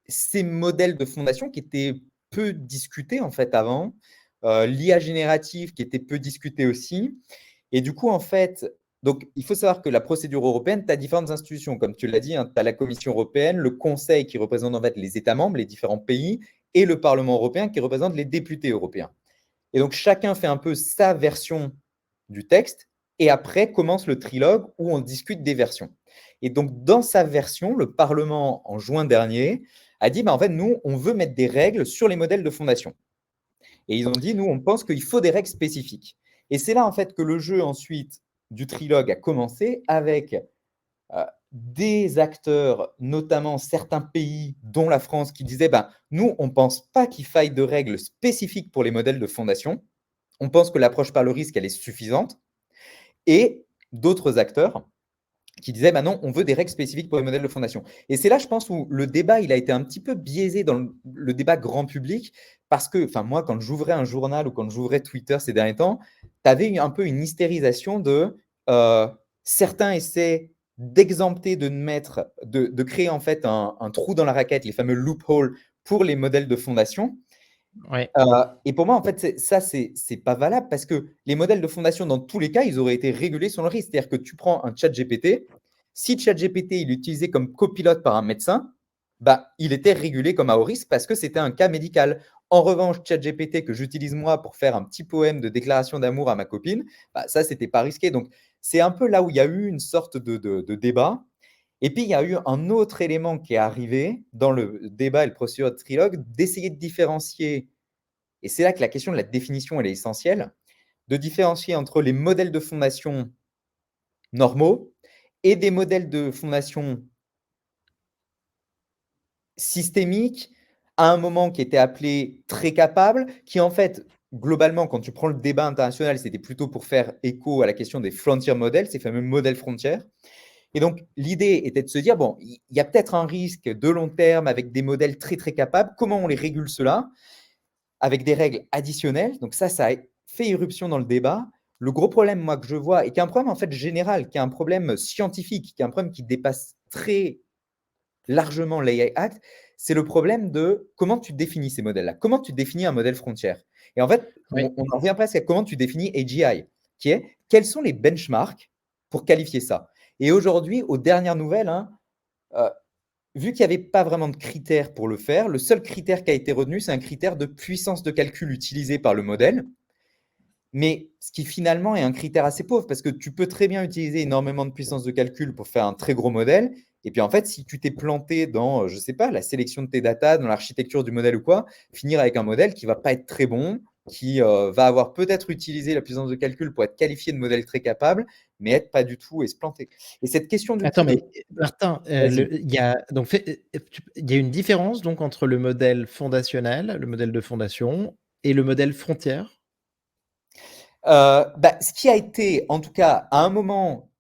ces modèles de fondation qui étaient peu discutés en fait avant, l'IA générative qui était peu discutée aussi. Et du coup, en fait, donc, il faut savoir que la procédure européenne, tu as différentes institutions. Comme tu l'as dit, hein, tu as la Commission européenne, le Conseil qui représente en fait les États membres, les différents pays, et le Parlement européen qui représente les députés européens. Et donc, chacun fait un peu sa version du texte, et après commence le trilogue où on discute des versions. Et donc, dans sa version, le Parlement, en juin dernier, a dit, bah, en fait, nous, on veut mettre des règles sur les modèles de fondation. Et ils ont dit, nous, on pense qu'il faut des règles spécifiques. Et c'est là, en fait, que le jeu, ensuite, du trilogue a commencé avec des acteurs, notamment certains pays, dont la France, qui disaient, ben, nous, on ne pense pas qu'il faille de règles spécifiques pour les modèles de fondation. On pense que l'approche par le risque, elle est suffisante. Et d'autres acteurs qui disaient, bah non, on veut des règles spécifiques pour les modèles de fondation. Et c'est là, je pense, où le débat, il a été un petit peu biaisé dans le débat grand public, parce que, enfin, moi, quand j'ouvrais un journal ou quand j'ouvrais Twitter ces derniers temps, tu avais un peu une hystérisation de certains essaient d'exempter, de créer en fait un trou dans la raquette, les fameux loopholes pour les modèles de fondation. Ouais. Et pour moi, en fait, c'est pas valable parce que les modèles de fondation, dans tous les cas, ils auraient été régulés sur le risque. C'est-à-dire que tu prends un chat GPT, si chat GPT il est utilisé comme copilote par un médecin, bah, il était régulé comme à haut risque parce que c'était un cas médical. En revanche, chat GPT que j'utilise moi pour faire un petit poème de déclaration d'amour à ma copine, bah, ça, c'était pas risqué. Donc, c'est un peu là où il y a eu une sorte de débat. Et puis, il y a eu un autre élément qui est arrivé dans le débat et le procédure de trilogue, d'essayer de différencier, et c'est là que la question de la définition elle est essentielle, de différencier entre les modèles de fondation normaux et des modèles de fondation systémiques à un moment qui était appelé très capable, qui en fait, globalement, quand tu prends le débat international, c'était plutôt pour faire écho à la question des frontier models, ces fameux modèles frontières. Et donc, l'idée était de se dire, bon, il y a peut-être un risque de long terme avec des modèles très, très capables. Comment on les régule cela? Avec des règles additionnelles. Donc ça a fait irruption dans le débat. Le gros problème, moi, que je vois, et qui est un problème en fait général, qui est un problème scientifique, qui est un problème qui dépasse très largement l'AI Act, c'est le problème de comment tu définis ces modèles-là. Comment tu définis un modèle frontière? Et en fait, Oui. on en revient presque à comment tu définis AGI, qui est quels sont les benchmarks pour qualifier ça? Et aujourd'hui, aux dernières nouvelles, hein, heu, vu qu'il n'y avait pas vraiment de critères pour le faire, le seul critère qui a été retenu, c'est un critère de puissance de calcul utilisé par le modèle. Mais ce qui finalement est un critère assez pauvre, parce que tu peux très bien utiliser énormément de puissance de calcul pour faire un très gros modèle. Et puis en fait, si tu t'es planté dans, je ne sais pas, la sélection de tes datas, dans l'architecture du modèle ou quoi, finir avec un modèle qui ne va pas être très bon, qui va avoir peut-être utilisé la puissance de calcul pour être qualifié de modèle très capable, mais être pas du tout et se planter. Et cette question du Attends, coup de... mais Martin, Vas-y. il y a donc il y a une différence donc entre le modèle fondationnel, le modèle de fondation et le modèle frontière? Bah, ce qui a été, en tout cas, à un moment,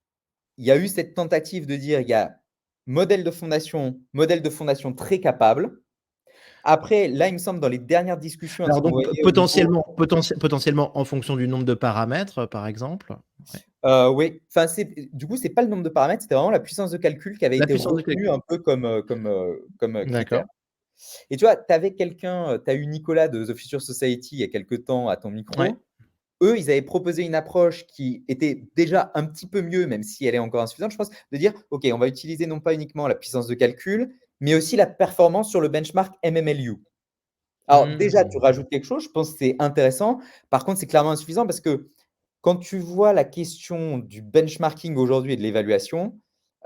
il y a eu cette tentative de dire, il y a modèle de fondation très capable. Après, là, il me semble, dans les dernières discussions à Alors se donc noyer au niveau, potentiellement en fonction du nombre de paramètres, par exemple? Ouais. oui, enfin, du coup, c'est pas le nombre de paramètres, c'était vraiment la puissance de calcul qui avait La été puissance de retenue calcul. un peu comme critère. D'accord. Et tu vois, tu avais quelqu'un, tu as eu Nicolas de The Future Society il y a quelque temps à ton Ouais. micro. Eux, ils avaient proposé une approche qui était déjà un petit peu mieux, même si elle est encore insuffisante, je pense, de dire: «OK, on va utiliser non pas uniquement la puissance de calcul, mais aussi la performance sur le benchmark MMLU». Alors déjà, tu Mmh. rajoutes quelque chose, je pense que c'est intéressant. Par contre, c'est clairement insuffisant parce que quand tu vois la question du benchmarking aujourd'hui et de l'évaluation,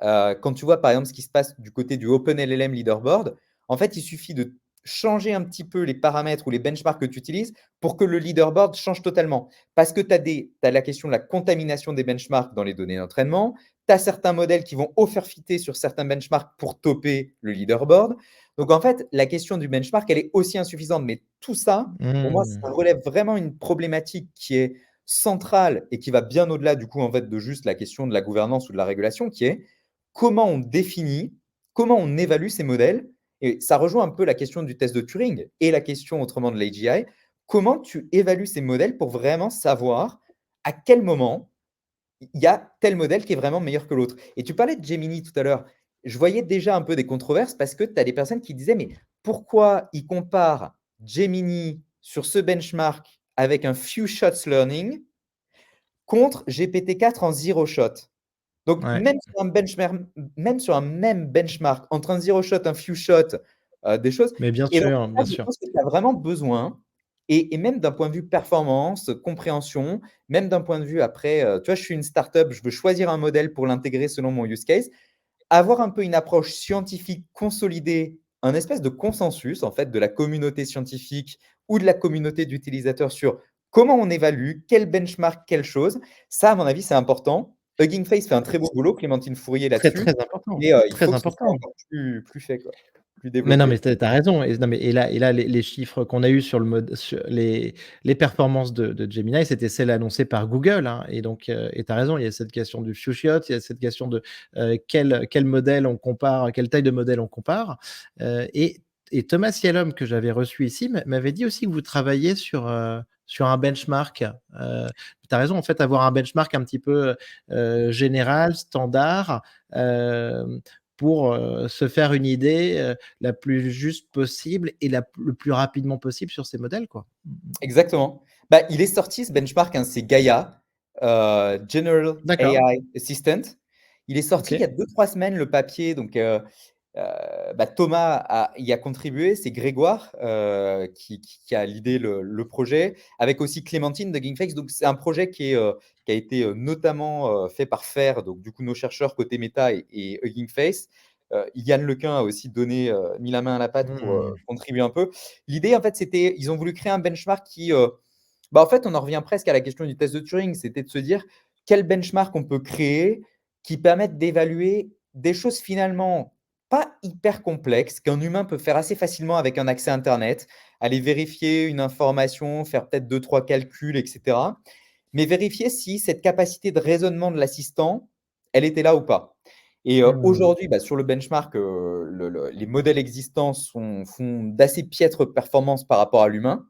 quand tu vois par exemple ce qui se passe du côté du OpenLLM Leaderboard, en fait, il suffit de changer un petit peu les paramètres ou les benchmarks que tu utilises pour que le leaderboard change totalement. Parce que tu as la question de la contamination des benchmarks dans les données d'entraînement, tu as certains modèles qui vont overfitter sur certains benchmarks pour topper le leaderboard. Donc en fait, la question du benchmark, elle est aussi insuffisante. Mais tout ça, pour moi, Mmh. ça relève vraiment une problématique qui est centrale et qui va bien au-delà du coup en fait de juste la question de la gouvernance ou de la régulation, qui est comment on définit, comment on évalue ces modèles. Et ça rejoint un peu la question du test de Turing et la question autrement de l'AGI. Comment tu évalues ces modèles pour vraiment savoir à quel moment il y a tel modèle qui est vraiment meilleur que l'autre? Et tu parlais de Gemini tout à l'heure. Je voyais déjà un peu des controverses parce que tu as des personnes qui disaient: «Mais pourquoi ils comparent Gemini sur ce benchmark avec un few shots learning contre GPT-4 en zero shot?» Donc Ouais. même sur un même benchmark entre un zero shot, un few shot, des choses, Mais bien et dans sûr, ce bien cas, je sûr. pense que tu as vraiment besoin, et même d'un point de vue performance, compréhension, même d'un point de vue après, tu vois, je suis une startup, je veux choisir un modèle pour l'intégrer selon mon use case. Avoir un peu une approche scientifique consolidée, un espèce de consensus en fait de la communauté scientifique ou de la communauté d'utilisateurs sur comment on évalue, quel benchmark, quelle chose. Ça, à mon avis, c'est important. Hugging Face fait un très beau boulot, Clémentine Fourier Très, là-dessus, très important, mais il faut très que ce soit important. encore plus fait quoi, plus Mais non, développé. mais tu as raison et non, mais et là, les chiffres qu'on a eus sur le mode sur les performances de Gemini, c'était celles annoncées par Google, hein, et donc et tu as raison, il y a cette question du few shot, il y a cette question de, quel modèle on compare, quelle taille de modèle on compare, et Thomas Yalom, que j'avais reçu ici, m'avait dit aussi que vous travailliez sur un benchmark. Tu as raison, en fait, avoir un benchmark un petit peu, général, standard, hem, pour, se faire une idée, la plus juste possible et le plus rapidement possible sur ces modèles, quoi. Mmh mh. Exactement. Bah, il est sorti ce benchmark, hein, c'est Gaia, General D'accord, AI Assistant. Il est sorti il y a OK. 2-3 semaines le papier, donc bah, Thomas y a contribué, c'est Grégoire, qui a leadé le projet, avec aussi Clémentine de Gameface. Donc c'est un projet qui a été, notamment, fait par FAIR, donc du coup nos chercheurs côté méta et Hugging Face. Yann Lequin a aussi mis la main à la pâte pour, Mmh. contribuer un peu. L'idée en fait, c'était ils ont voulu créer un benchmark qui, bah, en fait, on en revient presque à la question du test de Turing. C'était de se dire: «Quel benchmark on peut créer qui permette d'évaluer des choses finalement pas hyper complexe, qu'un humain peut faire assez facilement avec un accès internet, aller vérifier une information, faire peut-être deux trois calculs et cetera. Mais vérifier si cette capacité de raisonnement de l'assistant, elle était là ou pas. Et Mmh. aujourd'hui, bah, sur le benchmark, le les modèles existants font d'assez piètres performances par rapport à l'humain.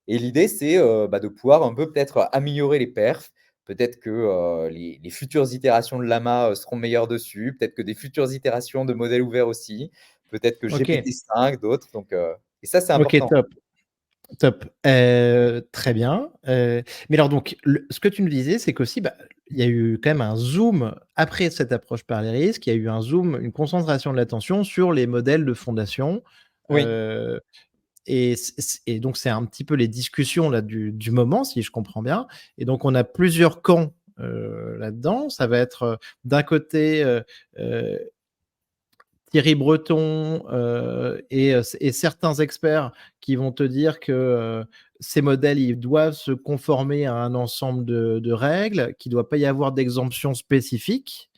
Et l'idée, c'est, bah, de pouvoir un peu peut-être améliorer les perfs. Peut-être que, les futures itérations de Llama, seront meilleures dessus. Peut-être que des futures itérations de modèles ouverts aussi. Peut-être que OK. GPT-5, d'autres, donc et ça, c'est OK, important. top. Top, très bien, mais alors donc ce que tu nous disais, c'est qu'aussi, bah, il y a eu quand même un zoom après cette approche par les risques, il y a eu un zoom, une concentration de l'attention sur les modèles de fondation, Oui, heu et donc c'est un petit peu les discussions là du moment, si je comprends bien et donc on a plusieurs camps, là-dedans. Ça va être, d'un côté, heu, Thierry Breton, et certains experts qui vont te dire que, ces modèles, ils doivent se conformer à un ensemble de règles, qu'il doit pas y avoir d'exemption spécifique,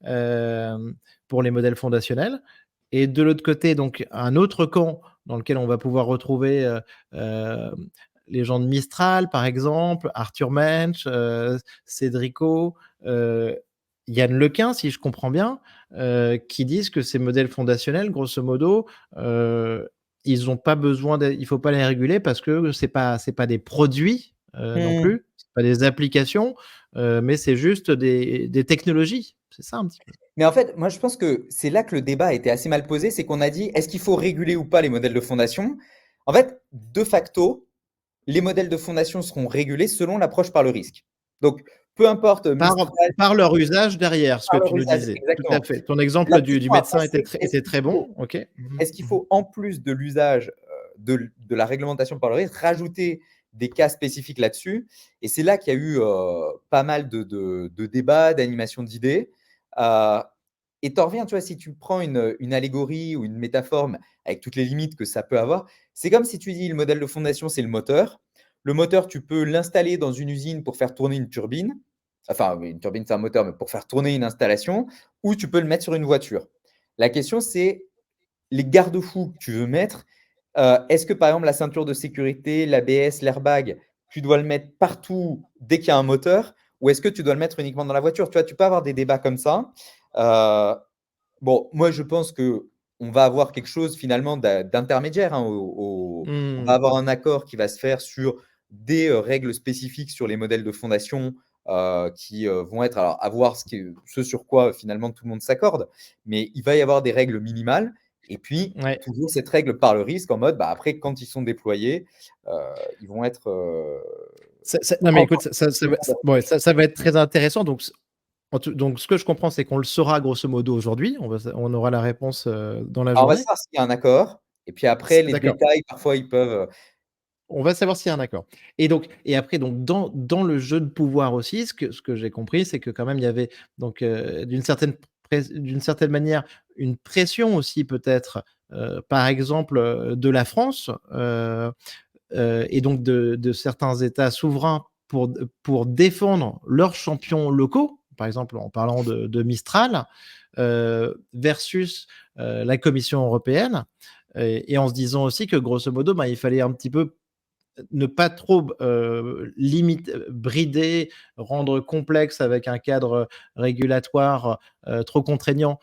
hem, pour les modèles fondationnels et de l'autre côté, donc un autre camp dans lequel on va pouvoir retrouver, les gens de Mistral, par exemple, Arthur Mensch, Cédrico, heu, Yann Lequin, si je comprends bien, qui disent que ces modèles fondationnels, grosso modo, ils ont pas besoin il faut pas les réguler parce que c'est pas des produits, non mmh. plus, c'est pas des applications, mais c'est juste des technologies. C'est ça un petit peu? Mais en fait, moi, je pense que c'est là que le débat a été assez mal posé, c'est qu'on a dit: «Est-ce qu'il faut réguler ou pas les modèles de fondation?» En fait, de facto, les modèles de fondation seront régulés selon l'approche par le risque. Donc peu importe, Par Mistral, par leur usage derrière, ce que par leur tu nous usage, disais. Tout à exactement. fait. Ton La exemple du question après, médecin était c'est très était très bon. OK. Mmh est-ce qu'il mh. Mmh. faut en plus de l'usage, de la réglementation par le risque, rajouter des cas spécifiques là-dessus? Et c'est là qu'il y a eu, pas mal de débats, d'animations d'idées. Heu et tu en reviens, tu vois, si tu prends une allégorie ou une métaphore, avec toutes les limites que ça peut avoir, c'est comme si tu dis: «Le modèle de fondation, c'est le moteur». Le moteur, tu peux l'installer dans une usine pour faire tourner une turbine. Enfin, oui, une turbine, c'est un moteur, mais pour faire tourner une installation, ou tu peux le mettre sur une voiture. La question, c'est les garde-fous que tu veux mettre, est-ce que, par exemple, la ceinture de sécurité, l'ABS, l'airbag, tu dois le mettre partout dès qu'il y a un moteur? Ou est-ce que tu dois le mettre uniquement dans la voiture? Tu vois, tu peux avoir des débats comme ça. Heu, bon, moi, je pense qu'on va avoir quelque chose finalement d'intermédiaire, hein, on va Mmh. avoir un accord qui va se faire sur des, règles spécifiques sur les modèles de fondation, qui, vont être alors à voir ce sur quoi finalement tout le monde s'accorde. Mais il va y avoir des règles minimales et puis Ouais. toujours cette règle par le risque en mode, bah, après quand ils sont déployés, heu, ils vont être, Ça non, mais écoute, ça va ouais, ça va être très intéressant donc ce que je comprends, c'est qu'on le saura grosso modo aujourd'hui. On aura la réponse, dans la alors on va journée. savoir s'il y a un accord et puis après les D'accord. détails parfois ils peuvent, On va savoir s'il y a un accord et après donc dans le jeu de pouvoir aussi, ce que j'ai compris, c'est que quand même il y avait donc, d'une certaine manière, une pression aussi peut-être, par exemple, de la France, et donc de certains États souverains pour défendre leurs champions locaux, par exemple en parlant de Mistral, versus, la Commission européenne et en se disant aussi que grosso modo, ben, il fallait un petit peu ne pas trop brider, rendre complexe avec un cadre régulatoire, trop contraignant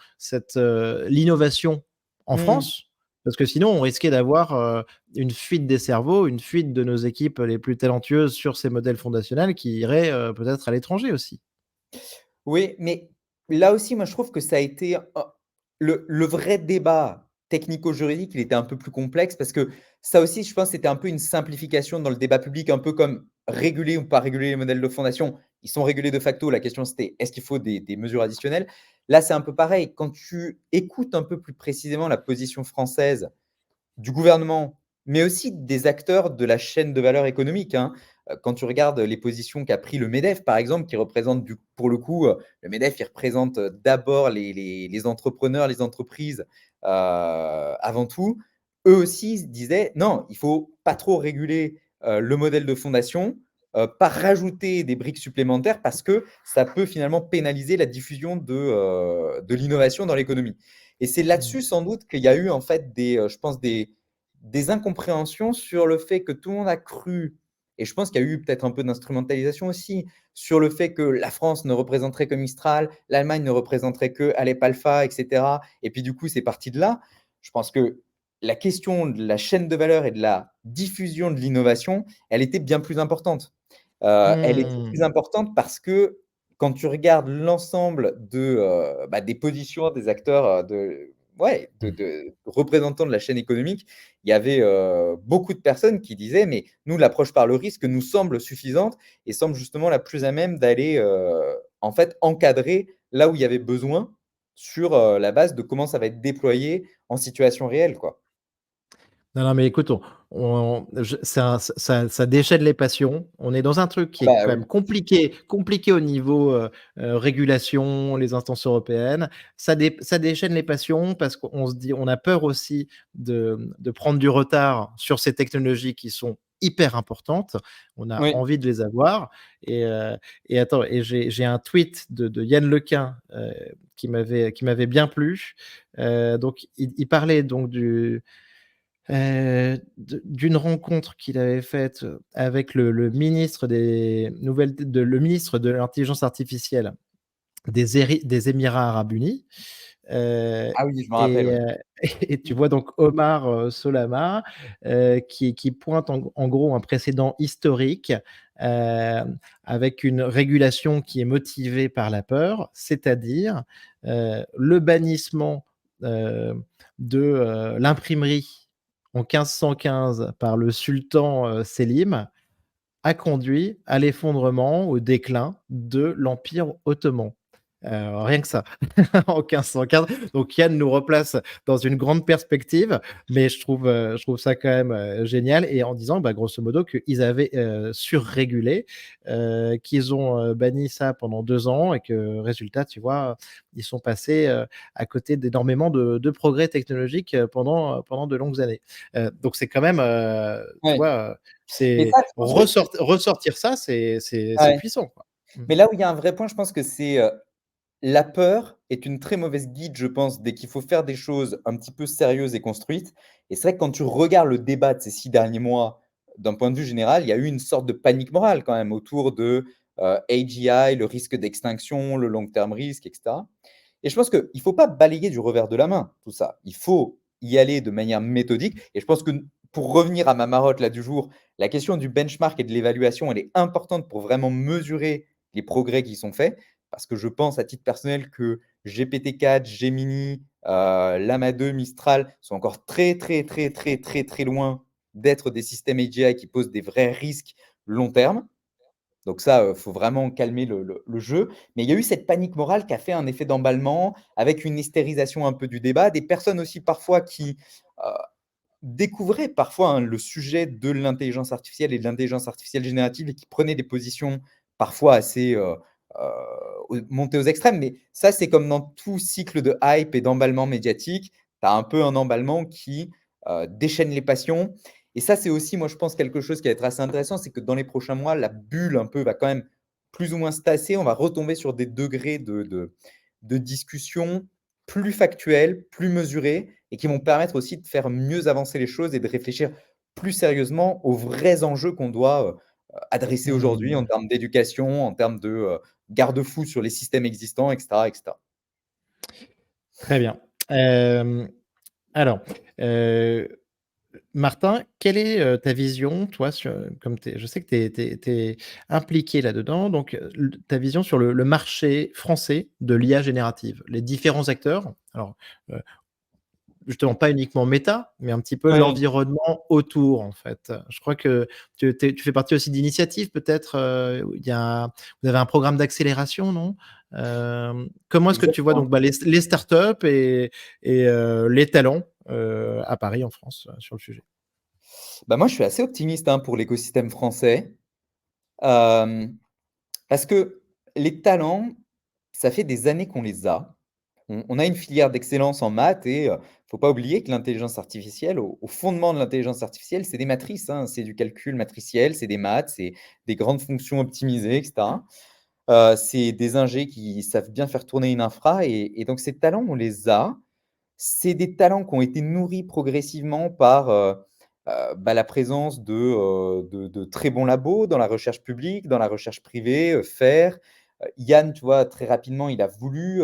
l'innovation en mmh. France. Parce que sinon on risquait d'avoir, une fuite des cerveaux, une fuite de nos équipes les plus talentueuses sur ces modèles fondationnels qui iraient, peut-être à l'étranger aussi. Oui, mais là aussi, moi, je trouve que ça a été le vrai débat technico-juridique, il était un peu plus complexe parce que ça aussi, je pense, c'était un peu une simplification dans le débat public, un peu comme réguler ou pas réguler les modèles de fondation. Ils sont régulés de facto. La question, c'était est-ce qu'il faut des mesures additionnelles? Là, c'est un peu pareil. Quand tu écoutes un peu plus précisément la position française du gouvernement, mais aussi des acteurs de la chaîne de valeur économique, hein. Quand tu regardes les positions qu'a pris le MEDEF, par exemple, qui représente pour le coup, le MEDEF, il représente, d'abord les entrepreneurs, les entreprises, avant tout. Eux aussi se disaient: «Non, il faut pas trop réguler, le modèle de fondation, pas rajouter des briques supplémentaires parce que ça peut finalement pénaliser la diffusion de l'innovation dans l'économie». Et c'est Mmh. là-dessus sans doute qu'il y a eu en fait je pense des incompréhensions sur le fait que tout le monde a cru, et je pense qu'il y a eu peut-être un peu d'instrumentalisation aussi, sur le fait que la France ne représenterait que Mistral, l'Allemagne ne représenterait que Alep Alpha, et cetera. Et puis du coup, c'est parti de là. Je pense que la question de la chaîne de valeur et de la diffusion de l'innovation, elle était bien plus importante. Elle était Mmh. plus importante parce que quand tu regardes l'ensemble des positions des acteurs, Mmh. de représentants de la chaîne économique, il y avait, beaucoup de personnes qui disaient: «Mais nous, l'approche par le risque nous semble suffisante et semble justement la plus à même d'aller, en fait, encadrer là où il y avait besoin sur, la base de comment ça va être déployé en situation réelle, quoi». Non, non, mais écoute, ça déchaîne les passions. On est dans un truc qui est Bah, quand oui. même compliqué au niveau, régulation, les instances européennes. Ça déchaîne les passions parce qu'on se dit on a peur aussi de prendre du retard sur ces technologies qui sont hyper importantes. On a Oui. envie de les avoir et attends et j'ai un tweet de Yann Lequin, qui m'avait bien plu. Donc il parlait donc d'une rencontre qu'il avait faite, avec le ministre de l'intelligence artificielle des Émirats arabes unis, heu Ah oui, je me rappelle, et oui. et tu vois donc Omar, Solama, qui pointe en gros un précédent historique, avec une régulation qui est motivée par la peur, c'est-à-dire, le bannissement, heu, l'imprimerie en 1515 par le sultan, Sélim a conduit à l'effondrement, au déclin de l'Empire ottoman. Rien que ça, en 1515. Donc Yann nous replace dans une grande perspective, mais je trouve ça quand même, génial et en disant, bah, grosso modo qu'ils avaient, surrégulé, qu'ils ont, banni ça pendant 2 ans et que résultat, tu vois, ils sont passés, à côté d'énormément de progrès technologiques, pendant de longues années. Donc c'est quand même, tu Ouais. vois, Mais c'est ça, je pense que ressortir ça, c'est ouais. puissant, quoi. Mmh. Mais là où il y a un vrai point, je pense que c'est, la peur est une très mauvaise guide, je pense, dès qu'il faut faire des choses un petit peu sérieuses et construites. Et c'est vrai que quand tu regardes le débat de ces 6 derniers mois, d'un point de vue général, il y a eu une sorte de panique morale quand même autour de, AGI, le risque d'extinction, le long term risque, et cetera. Et je pense qu'il ne faut pas balayer du revers de la main tout ça. Il faut y aller de manière méthodique et je pense que pour revenir à ma marotte là du jour, la question du benchmark et de l'évaluation, elle est importante pour vraiment mesurer les progrès qui sont faits. Parce que je pense à titre personnel que GPT-4, Gemini, Llama 2, Mistral sont encore très, très, très, très, très, très loin d'être des systèmes AGI qui posent des vrais risques long terme. Donc ça, faut vraiment calmer le jeu. Mais il y a eu cette panique morale qui a fait un effet d'emballement, avec une hystérisation un peu du débat. Des personnes aussi parfois qui, heu, découvraient parfois, hein, le sujet de l'intelligence artificielle et de l'intelligence artificielle générative et qui prenaient des positions parfois assez, montées aux extrêmes. Mais ça, c'est comme dans tout cycle de hype et d'emballement médiatique. Tu as un peu un emballement qui, déchaîne les passions et ça, c'est aussi, moi, je pense, quelque chose qui va être assez intéressant, c'est que dans les prochains mois, la bulle un peu va quand même plus ou moins se tasser. On va retomber sur des degrés de discussion plus factuels, plus mesurés et qui vont permettre aussi de faire mieux avancer les choses et de réfléchir plus sérieusement aux vrais enjeux qu'on doit, adresser aujourd'hui en Mmh. termes d'éducation, en termes de, garde-fous sur les systèmes existants, et cetera, et cetera. Très bien. Hem, alors, heu, Martin, quelle est, ta vision, toi, comme je sais que tu es impliqué là-dedans, donc ta vision sur le marché français de l'IA générative? Les différents acteurs, alors, heu, justement pas uniquement Meta, mais un petit peu Oui. l'environnement autour, en fait. Je crois que tu fais partie aussi d'initiatives peut-être, où il y a vous avez un programme d'accélération, non? Comment est-ce que tu vois Exactement. donc, bah, les startups et les talents, à Paris, en France, sur le sujet? Bah, moi, je suis assez optimiste, hein, pour l'écosystème français. Hem, Parce que les talents, ça fait des années qu'on les a. On a une filière d'excellence en maths et faut pas oublier que l'intelligence artificielle, au fondement de l'intelligence artificielle, c'est des matrices, hein. C'est du calcul matriciel, c'est des maths, c'est des grandes fonctions optimisées, et cetera. C'est des ingés qui savent bien faire tourner une infra et donc ces talents, on les a. c'est des talents qui ont été nourris progressivement par, la présence de très bons labos dans la recherche publique, dans la recherche privée, FAIR. Yann, tu vois, très rapidement, il a voulu,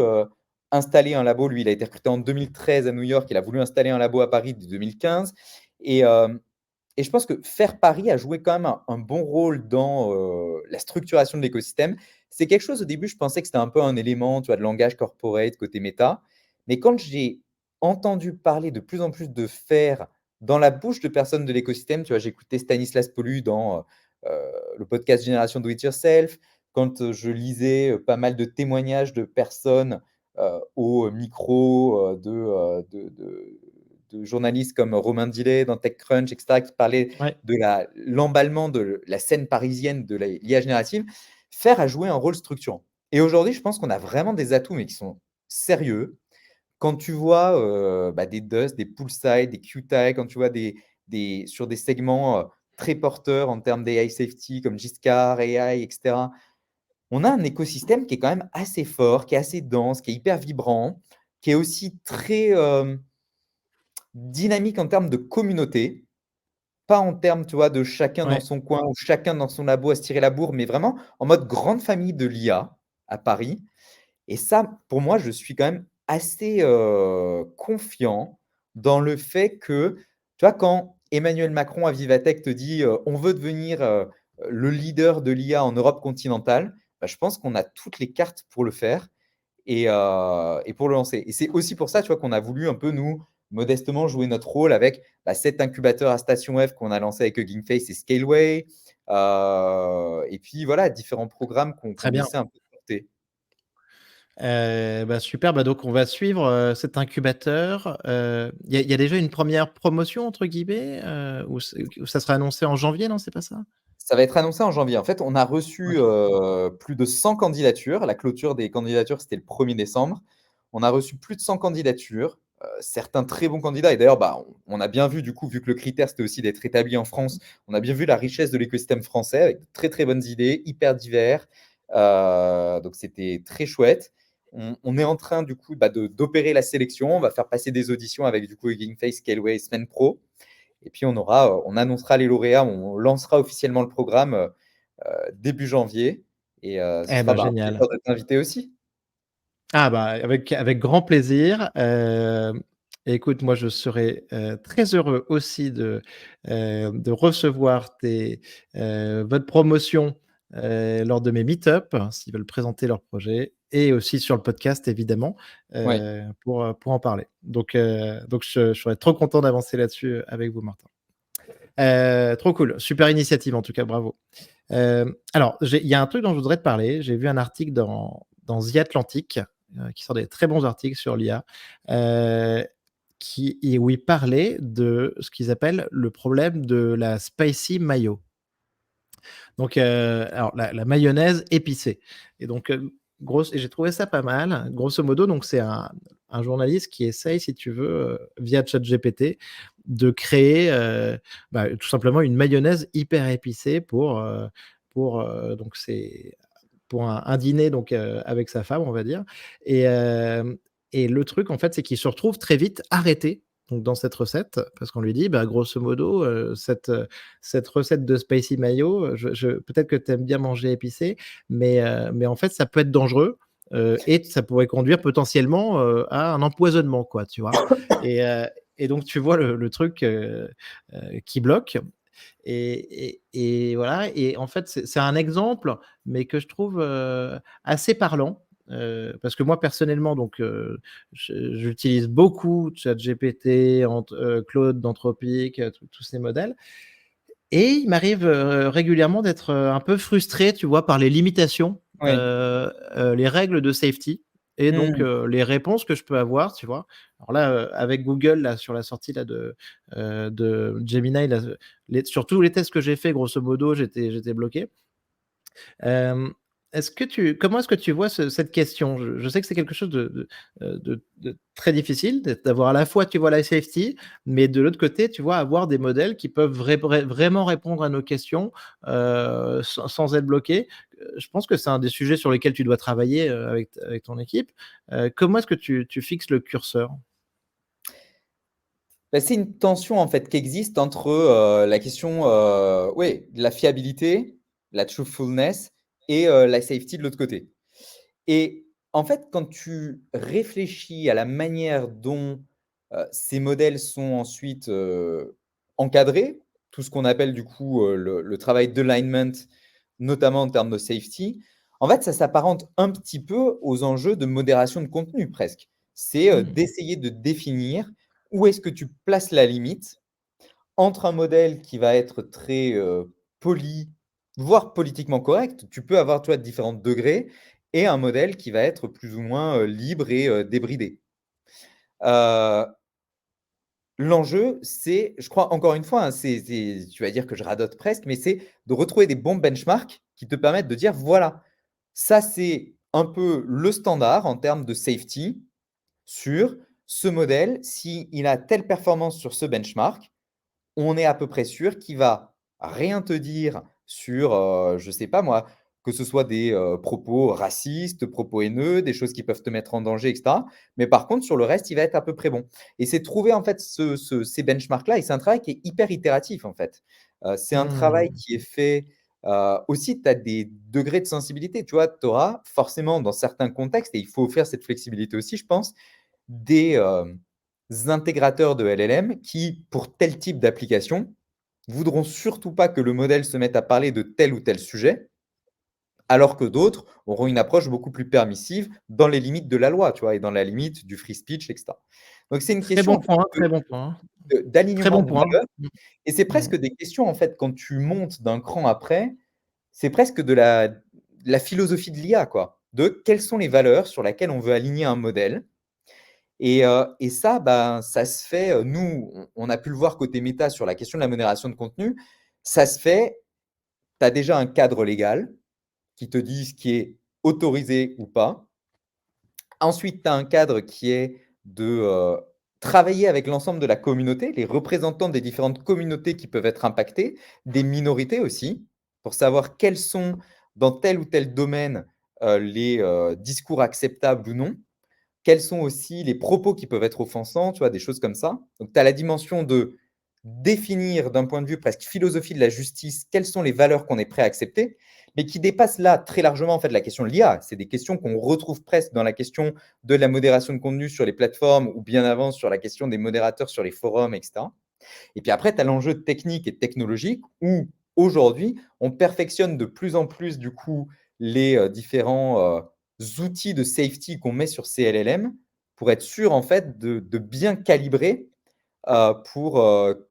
installer un labo. Lui, il a été recruté en 2013 à New York. Il a voulu installer un labo à Paris dès 2015 et hem et je pense que faire Paris a joué quand même un bon rôle dans, la structuration de l'écosystème. C'est quelque chose au début, je pensais que c'était un peu un élément, tu vois, de langage corporate côté méta. Mais quand j'ai entendu parler de plus en plus de faire dans la bouche de personnes de l'écosystème, tu vois, j'écoutais Stanislas Pollu dans, le podcast Génération Do It Yourself. Quand, je lisais, pas mal de témoignages de personnes, au micro, de journalistes comme Romain Dillet dans TechCrunch et cetera, qui parlaient Ouais, de l'emballement de la scène parisienne de l'IA générative, Faire a joué un rôle structurant. Et aujourd'hui, je pense qu'on a vraiment des atouts, mais qui sont sérieux. Quand tu vois, des Dust, des Poolside, des Qtile, quand tu vois des sur des segments, très porteurs en termes d'AI safety comme Giscard AI et cetera, on a un écosystème qui est quand même assez fort, qui est assez dense, qui est hyper vibrant, qui est aussi très, dynamique en termes de communauté. Pas en termes, tu vois, de chacun dans ouais. son coin ou chacun dans son labo à se tirer la bourre, mais vraiment en mode grande famille de l'IA à Paris. Et ça, pour moi, je suis quand même assez, confiant dans le fait que, tu vois, quand Emmanuel Macron à Vivatech te dit, «On veut devenir, le leader de l'IA en Europe continentale», je pense qu'on a toutes les cartes pour le faire et pour le lancer. Et c'est aussi pour ça, tu vois, qu'on a voulu un peu nous, modestement, jouer notre rôle avec, cet incubateur à Station F qu'on a lancé avec Hugging Face et Scaleway, et puis voilà, différents programmes qu'on Très bien. essaie un peu de porter. Super, donc on va suivre, cet incubateur. Il y a déjà une première «promotion» entre guillemets, ou ça sera annoncé en janvier, non, c'est pas ça? Ça va être annoncé en janvier. En fait, on a reçu, OK. plus de 100 candidatures. La clôture des candidatures, c'était le 1er décembre. On a reçu plus de 100 candidatures, certains très bons candidats et d'ailleurs, on a bien vu du coup, vu que le critère, c'était aussi d'être établi en France, on a bien vu la richesse de l'écosystème français avec de très, très bonnes idées, hyper divers, donc c'était très chouette. On est en train du coup, d'opérer la sélection. On va faire passer des auditions avec du coup Hugging Face, Scaleway et Semaine Pro et puis on annoncera les lauréats, on lancera officiellement le programme, début janvier et ce Eh sera, ben, un génial. plaisir de t'inviter aussi. Ah bah, avec grand plaisir. Écoute, moi, je serai, très heureux aussi de recevoir votre promotion, lors de mes meet-up, s'ils veulent présenter leur projet et aussi sur le podcast évidemment, Oui. pour en parler. Donc je serais trop content d'avancer là-dessus, avec vous, Martin. Trop cool, super initiative en tout cas, bravo. Alors il y a un truc dont je voudrais te parler. J'ai vu un article dans The Atlantic, qui sort des très bons articles sur l'IA, heu, où il parlait de ce qu'ils appellent le problème de la spicy mayo. Donc, alors la mayonnaise épicée et donc, grosse et j'ai trouvé ça pas mal. Grosso modo, donc c'est un journaliste qui essaye, si tu veux, via ChatGPT, de créer, tout simplement une mayonnaise hyper épicée donc c'est pour un dîner donc, avec sa femme, on va dire et hem et le truc, en fait, c'est qu'il se retrouve très vite arrêté, donc dans cette recette, parce qu'on lui dit: «Bah, grosso modo, cette recette de spicy mayo, je peut-être que tu aimes bien manger épicé, mais en fait, ça peut être dangereux, et ça pourrait conduire potentiellement, à un empoisonnement, quoi», tu vois? Et heu et donc tu vois le truc, qui bloque et voilà et en fait, c'est un exemple, mais que je trouve, assez parlant, parce que moi personnellement donc, j'utilise beaucoup ChatGPT, Claude d'Anthropic, tous ces modèles et il m'arrive, régulièrement d'être, un peu frustré, tu vois, par les limitations, Oui. les règles de safety et donc, Mmh. les réponses que je peux avoir, tu vois? Alors là, avec Google, là, sur la sortie là de Gemini, là, sur tous les tests que j'ai fait, grosso modo, j'étais bloqué. Hem, comment est-ce que tu vois cette question? Je sais que c'est quelque chose de très difficile, d'avoir à la fois, tu vois, la safety, mais de l'autre côté, tu vois, avoir des modèles qui peuvent vraiment répondre à nos questions, sans être bloqués. Je pense que c'est un des sujets sur lesquels tu dois travailler, avec ton équipe. Comment est-ce que tu fixes le curseur? Bah, c'est une tension en fait qui existe entre, la question, ouais, de la fiabilité, la truthfulness et la safety de l'autre côté. Et en fait, quand tu réfléchis à la manière dont, ces modèles sont ensuite, encadrés, tout ce qu'on appelle du coup, le travail d'alignment, notamment en termes de safety, en fait, ça s'apparente un petit peu aux enjeux de modération de contenu presque. C'est, Mmh. d'essayer de définir où est-ce que tu places la limite entre un modèle qui va être très, poli, voire politiquement correct, tu peux avoir, tu vois, différents degrés et un modèle qui va être plus ou moins, libre et débridé. Heu, L'enjeu, c'est, je crois encore une fois, hein, c'est tu vas dire que je radote presque, mais c'est de retrouver des bons benchmarks qui te permettent de dire: «Voilà, ça c'est un peu le standard en termes de safety sur ce modèle, s'il a telle performance sur ce benchmark, on est à peu près sûr qu'il va rien te dire sur, je sais pas moi, que ce soit des, propos racistes, propos haineux, des choses qui peuvent te mettre en danger et cetera. Mais par contre, sur le reste, il va être à peu près bon. Et c'est trouver en fait ces benchmarks-là et c'est un travail qui est hyper itératif en fait. C'est un travail Mmh. qui est fait, aussi tu as des degrés de sensibilité. Tu vois? Tu auras forcément dans certains contextes et il faut offrir cette flexibilité aussi, je pense, des, intégrateurs de LLM qui, pour tel type d'application, voudront surtout pas que le modèle se mette à parler de tel ou tel sujet, alors que d'autres auront une approche beaucoup plus permissive dans les limites de la loi, tu vois? Et dans la limite du free speech et cetera. Donc c'est une Très question bon en fait point, très bon point. Très d'alignement bon de point. valeurs Mmh. et c'est Mmh. presque des questions en fait quand tu montes d'un cran après, c'est presque de la philosophie de l'IA quoi, de quelles sont les valeurs sur laquelle on veut aligner un modèle et ça, ben, ça se fait, nous, on a pu le voir côté méta sur la question de la modération de contenu. Ça se fait, tu as déjà un cadre légal qui te dit ce qui est autorisé ou pas. Ensuite, tu as un cadre qui est de, travailler avec l'ensemble de la communauté, les représentants des différentes communautés qui peuvent être impactées, des minorités aussi, pour savoir quels sont, dans tel ou tel domaine, les, discours acceptables ou non. Quels sont aussi les propos qui peuvent être offensants, tu vois? Des choses comme ça. Donc tu as la dimension de définir d'un point de vue presque philosophie de la justice, quelles sont les valeurs qu'on est prêt à accepter, mais qui dépassent là très largement en fait la question de l'IA. C'est des questions qu'on retrouve presque dans la question de la modération de contenu sur les plateformes ou bien avant sur la question des modérateurs sur les forums et cetera. Et puis après, tu as l'enjeu technique et technologique où aujourd'hui, on perfectionne de plus en plus du coup les, différents, outils de safety qu'on met sur ces LLM pour être sûr en fait de bien calibrer, pour,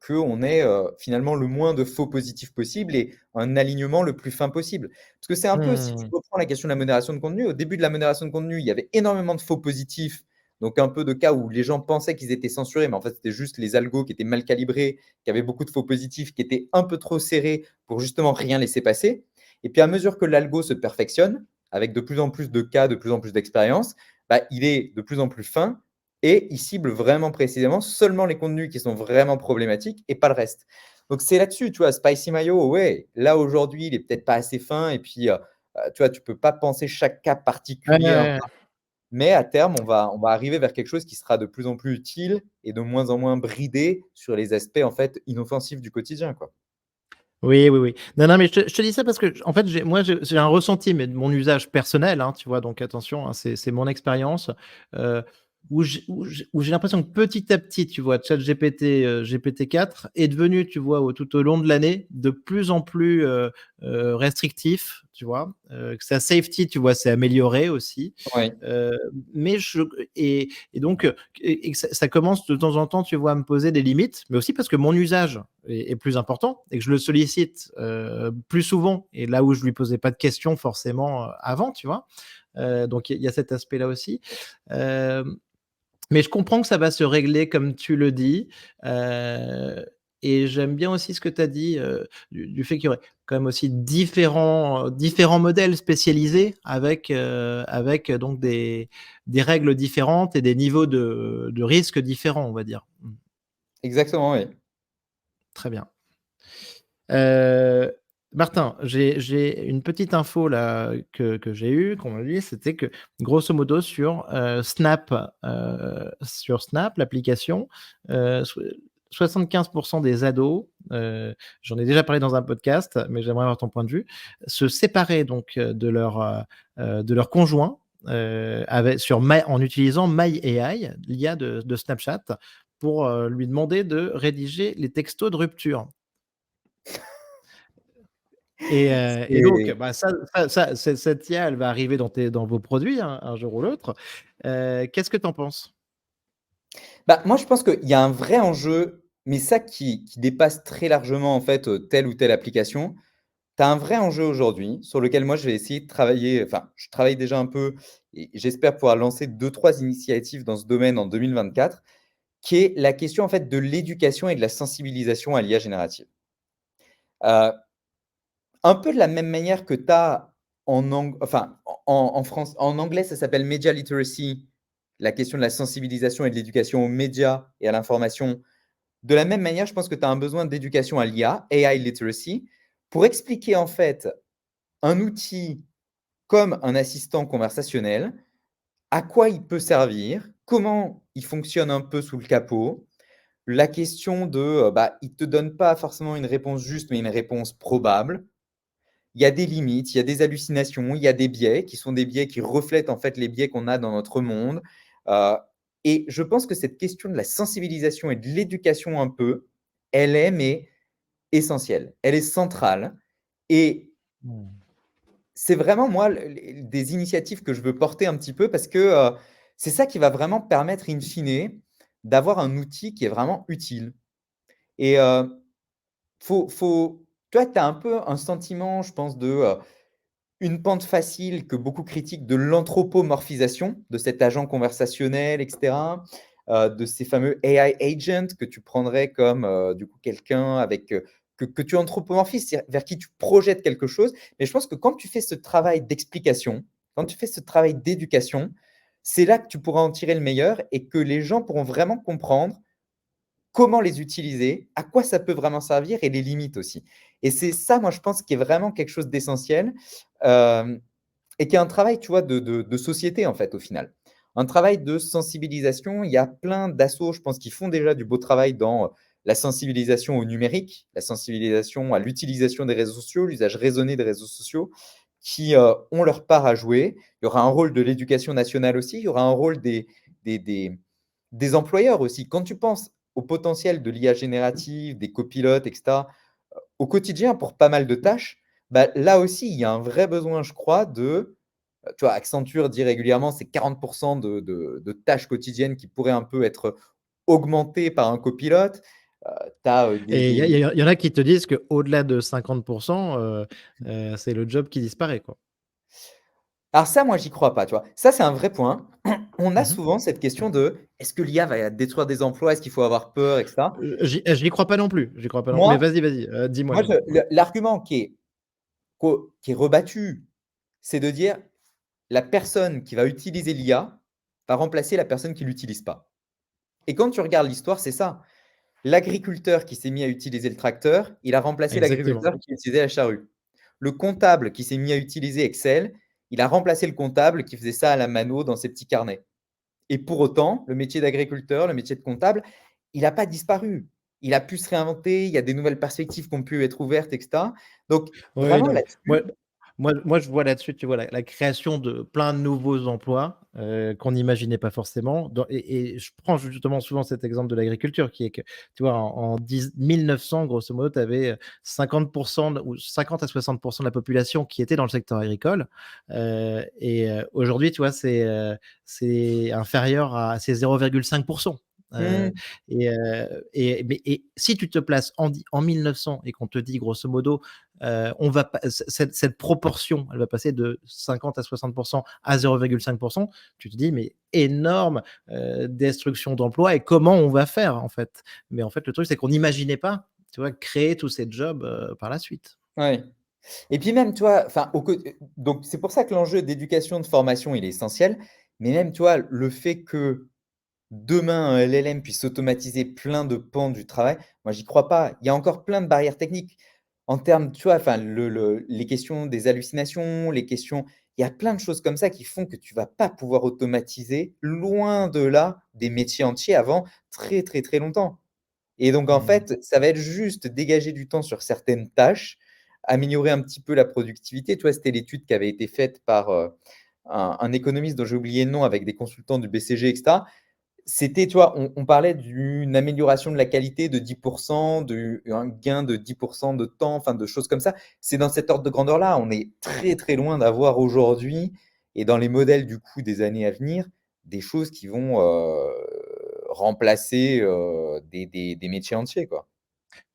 qu'on ait, finalement le moins de faux positifs possible et un alignement le plus fin possible. Parce que c'est un peu, si tu Mmh. reprends la question de la modération de contenu, au début de la modération de contenu, il y avait énormément de faux positifs, donc un peu de cas où les gens pensaient qu'ils étaient censurés, mais en fait, c'était juste les algos qui étaient mal calibrés, qui avaient beaucoup de faux positifs, qui étaient un peu trop serrés pour justement rien laisser passer. Et puis à mesure que l'algo se perfectionne, avec de plus en plus de cas, de plus en plus d'expériences, bah, il est de plus en plus fin et il cible vraiment précisément seulement les contenus qui sont vraiment problématiques et pas le reste. Donc c'est là-dessus, tu vois? Spicy Mayo, ouais, là aujourd'hui, il est peut-être pas assez fin et puis, tu vois, tu peux pas penser chaque cas Ouais, ouais, particulier ouais. mais à terme, on va arriver vers quelque chose qui sera de plus en plus utile et de moins en moins bridé sur les aspects, en fait, inoffensifs du quotidien, quoi. Oui, oui, oui. Non, non, mais je te dis ça parce que en fait, j'ai un ressenti, mais de mon usage personnel, hein, tu vois? Donc attention, hein, c'est mon expérience, heu, où j'ai l'impression que petit à petit, tu vois, ChatGPT, GPT-4 est devenu, tu vois, tout au long de l'année, de plus en plus, restrictif, tu vois? Que sa safety, tu vois, s'est améliorée aussi, Oui, heu, mais je et donc, que ça commence de temps en temps, tu vois, à me poser des limites, mais aussi parce que mon usage est plus important et que je le sollicite, plus souvent et là où je lui posais pas de questions forcément, avant, tu vois? Donc il y a cet aspect-là aussi. Hem, mais je comprends que ça va se régler comme tu le dis, heu et j'aime bien aussi ce que tu as dit, du fait qu'il y aurait quand même aussi différents modèles spécialisés avec donc des règles différentes et des niveaux de risques différents, on va dire. Mmh, exactement, oui. très bien. Heu, Martin, j'ai une petite info là que j'ai eue, qu'on m'a dit, c'était que grosso modo sur Snap, l'application, 75 des ados, j'en ai déjà parlé dans un podcast, mais j'aimerais avoir ton point de vue, se séparaient donc, de leur conjoint, en utilisant My AI, l'IA de Snapchat, pour, lui demander de rédiger les textos de rupture. Et donc, C'est bah, cette IA, elle va arriver dans vos produits, hein, un jour ou l'autre. Qu'est-ce que tu en penses? Bah, moi, je pense qu'il y a un vrai enjeu, mais ça qui dépasse très largement, en fait, telle ou telle application. Tu as un vrai enjeu aujourd'hui sur lequel moi, je vais essayer de travailler, enfin, je travaille déjà un peu et j'espère pouvoir lancer deux trois initiatives dans ce domaine en 2024, qui est la question, en fait, de l'éducation et de la sensibilisation à l'IA générative. Heu, un peu de la même manière que tu as en France en anglais, ça s'appelle media literacy, la question de la sensibilisation et de l'éducation aux médias et à l'information. De la même manière, je pense que tu as un besoin d'éducation à l'IA, AI literacy, pour expliquer en fait un outil comme un assistant conversationnel, à quoi il peut servir, comment il fonctionne un peu sous le capot. La question de, bah, il te donne pas forcément une réponse juste, mais une réponse probable. Il y a des limites, il y a des hallucinations, il y a des biais qui sont des biais qui reflètent en fait les biais qu'on a dans notre monde. Heu et je pense que cette question de la sensibilisation et de l'éducation un peu, elle est mais essentielle. Elle est centrale et Mmh. c'est vraiment moi le les des initiatives que je veux porter un petit peu parce que, c'est ça qui va vraiment permettre in fine d'avoir un outil qui est vraiment utile et faut toi, tu as un peu un sentiment, je pense, de, une pente facile que beaucoup critiquent de l'anthropomorphisation de cet agent conversationnel et cetera, de ces fameux AI agents que tu prendrais comme, du coup quelqu'un avec, que tu anthropomorphises, c'est vers qui tu projettes quelque chose. Mais je pense que quand tu fais ce travail d'explication, quand tu fais ce travail d'éducation, c'est là que tu pourras en tirer le meilleur et que les gens pourront vraiment comprendre comment les utiliser, à quoi ça peut vraiment servir et les limites aussi. Et c'est ça, moi, je pense, qui est vraiment quelque chose d'essentiel, hem et qui est un travail, tu vois, de société, en fait, au final. Un travail de sensibilisation. Il y a plein d'assauts, je pense, qui font déjà du beau travail dans, la sensibilisation au numérique, la sensibilisation à l'utilisation des réseaux sociaux, l'usage raisonné des réseaux sociaux, qui, ont leur part à jouer. Il y aura un rôle de l'éducation nationale aussi, il y aura un rôle des des des employeurs aussi. Quand tu penses au potentiel de l'IA générative, des copilotes et cetera, au quotidien pour pas mal de tâches, bah, là aussi, il y a un vrai besoin, je crois, de tu vois, Accenture dit régulièrement, c'est 40 de tâches quotidiennes qui pourraient un peu être augmentées par un copilote. Tu as, Et il y en a qui te disent qu'au-delà de 50, c'est le job qui disparaît, quoi. alors ça, moi, j'y crois pas, tu vois? Ça, c'est un vrai point. On a Mmh mh. souvent cette question de: «Est-ce que l'IA va détruire des emplois? Est-ce qu'il faut avoir peur?» et cetera. J'y crois pas non plus, j'y crois pas non, mais Moi vas-y, dis-moi, moi, je dis-moi. Ouais. l'argument qui est rebattu, c'est de dire: «La personne qui va utiliser l'IA va remplacer la personne qui l'utilise pas» et quand tu regardes l'histoire, c'est ça. L'agriculteur qui s'est mis à utiliser le tracteur, il a remplacé Exactement. l'agriculteur qui utilisait la charrue. Le comptable qui s'est mis à utiliser Excel, il a remplacé le comptable qui faisait ça à la mano dans ses petits carnets. Et pour autant, le métier d'agriculteur, le métier de comptable, il n'a pas disparu. Il a pu se réinventer, il y a des nouvelles perspectives qui ont pu être ouvertes et cetera. Donc Oui, vraiment non, mais moi là-dessus moi, je vois là-dessus, tu vois, la création de plein de nouveaux emplois, qu'on n'imaginait pas forcément et je prends justement souvent cet exemple de l'agriculture qui est que, tu vois, en 1900, grosso modo, tu avais, 50 ou 50 à 60 de la population qui était dans le secteur agricole, aujourd'hui, tu vois, c'est inférieur à c'est 0,5. Heu mmh, mais si tu te places en 1900 et qu'on te dit grosso modo, on va pas cette proportion, elle va passer de 50 à 60 à 0,5. Tu te dis: «Mais énorme, destruction d'emplois et comment on va faire, en fait?» Mais en fait, le truc, c'est qu'on n'imaginait pas, tu vois, créer tous ces jobs, par la suite. ouais. Et puis même, tu vois, enfin, donc c'est pour ça que l'enjeu d'éducation, de formation, il est essentiel. Mais même, tu vois, le fait que demain, un LLM puisse automatiser plein de pans du travail, moi, j'y crois pas. Il y a encore plein de barrières techniques en termes, tu vois, enfin, les questions des hallucinations, les questions il y a plein de choses comme ça qui font que tu vas pas pouvoir automatiser, loin de là, des métiers entiers avant très, très, très longtemps. Et donc en Mmh. fait, ça va être juste dégager du temps sur certaines tâches, améliorer un petit peu la productivité. Tu vois, c'était l'étude qui avait été faite par, un économiste dont j'ai oublié le nom avec des consultants du BCG et cetera. C'était, tu vois, on parlait d'une amélioration de la qualité de 10, de un gain de 10 de temps, enfin de choses comme ça. C'est dans cet ordre de grandeur-là. On est très, très loin d'avoir aujourd'hui et dans les modèles du coup des années à venir, des choses qui vont, remplacer, des métiers entiers, quoi.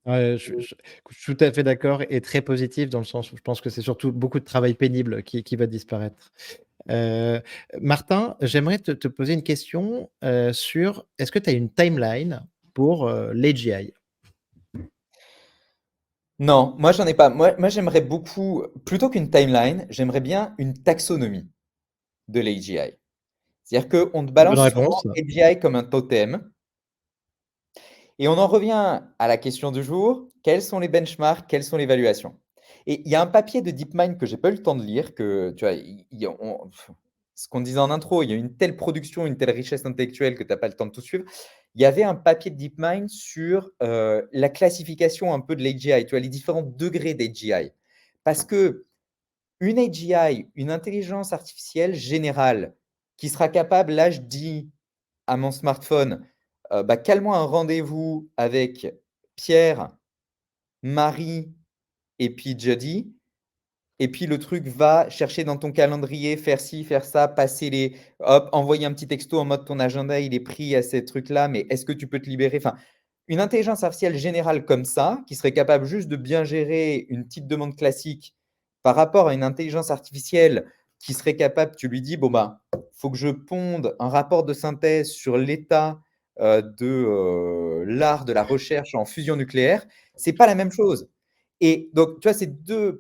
Ouais, je suis tout à fait d'accord et très positif dans le sens où je pense que c'est surtout beaucoup de travail pénible qui va disparaître. Heu, Martin, j'aimerais te poser une question, sur est-ce que tu as une timeline pour, l'AGI? Non, moi j'en ai pas. Moi j'aimerais beaucoup plutôt qu'une timeline, j'aimerais bien une taxonomie de l'AGI. C'est-à-dire qu'on te Bonne balance souvent réponse. AGI comme un totem. Et on en revient à la question du jour, quels sont les benchmarks, quelles sont les évaluations? Et il y a un papier de DeepMind que j'ai pas eu le temps de lire, que tu vois, ce qu'on disait en intro, il y a une telle production, une telle richesse intellectuelle que tu as pas le temps de tout suivre. Il y avait un papier de DeepMind sur, la classification un peu de l'AGI, tu vois, les différents degrés d'AGI. Parce que une AGI, une intelligence artificielle générale, qui sera capable, là je dis à mon smartphone, bah, cale-moi un rendez-vous avec Pierre, Marie et puis Jody. Et puis le truc va chercher dans ton calendrier, faire ci, faire ça, passer les hop, envoyer un petit texto en mode ton agenda, il est pris à ces trucs-là, mais est-ce que tu peux te libérer? Enfin, une intelligence artificielle générale comme ça, qui serait capable juste de bien gérer une petite demande classique par rapport à une intelligence artificielle qui serait capable, tu lui dis, bon bah, faut que je ponde un rapport de synthèse sur l'état de l'art de la recherche en fusion nucléaire, c'est pas la même chose. Et donc, tu vois,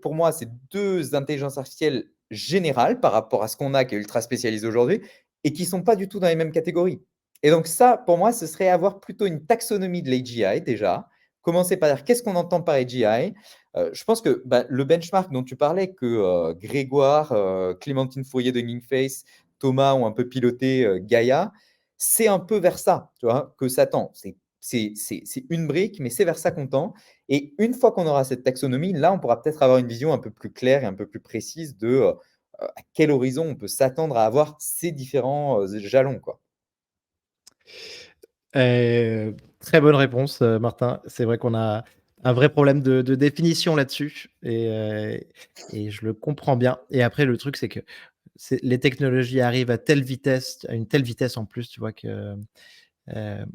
pour moi, c'est 2 intelligences artificielles générales par rapport à ce qu'on a qui est ultra spécialisé aujourd'hui et qui sont pas du tout dans les mêmes catégories. Et donc ça, pour moi, ce serait avoir plutôt une taxonomie de l'AGI déjà. Commencer par dire qu'est-ce qu'on entend par AGI? Je pense que, bah, le benchmark dont tu parlais que, Grégoire, Clémentine Fourier de Hugging Face, Thomas ont un peu piloté, Gaïa, c'est un peu vers ça, tu vois, que ça tend. C'est une brique, mais c'est vers ça qu'on tend. Et une fois qu'on aura cette taxonomie, là, on pourra peut-être avoir une vision un peu plus claire et un peu plus précise de, à quel horizon on peut s'attendre à avoir ces différents, jalons, quoi. Très bonne réponse, Martin. C'est vrai qu'on a un vrai problème de définition là-dessus et je le comprends bien et après le truc, c'est que les technologies arrivent à une telle vitesse en plus, tu vois, que, hem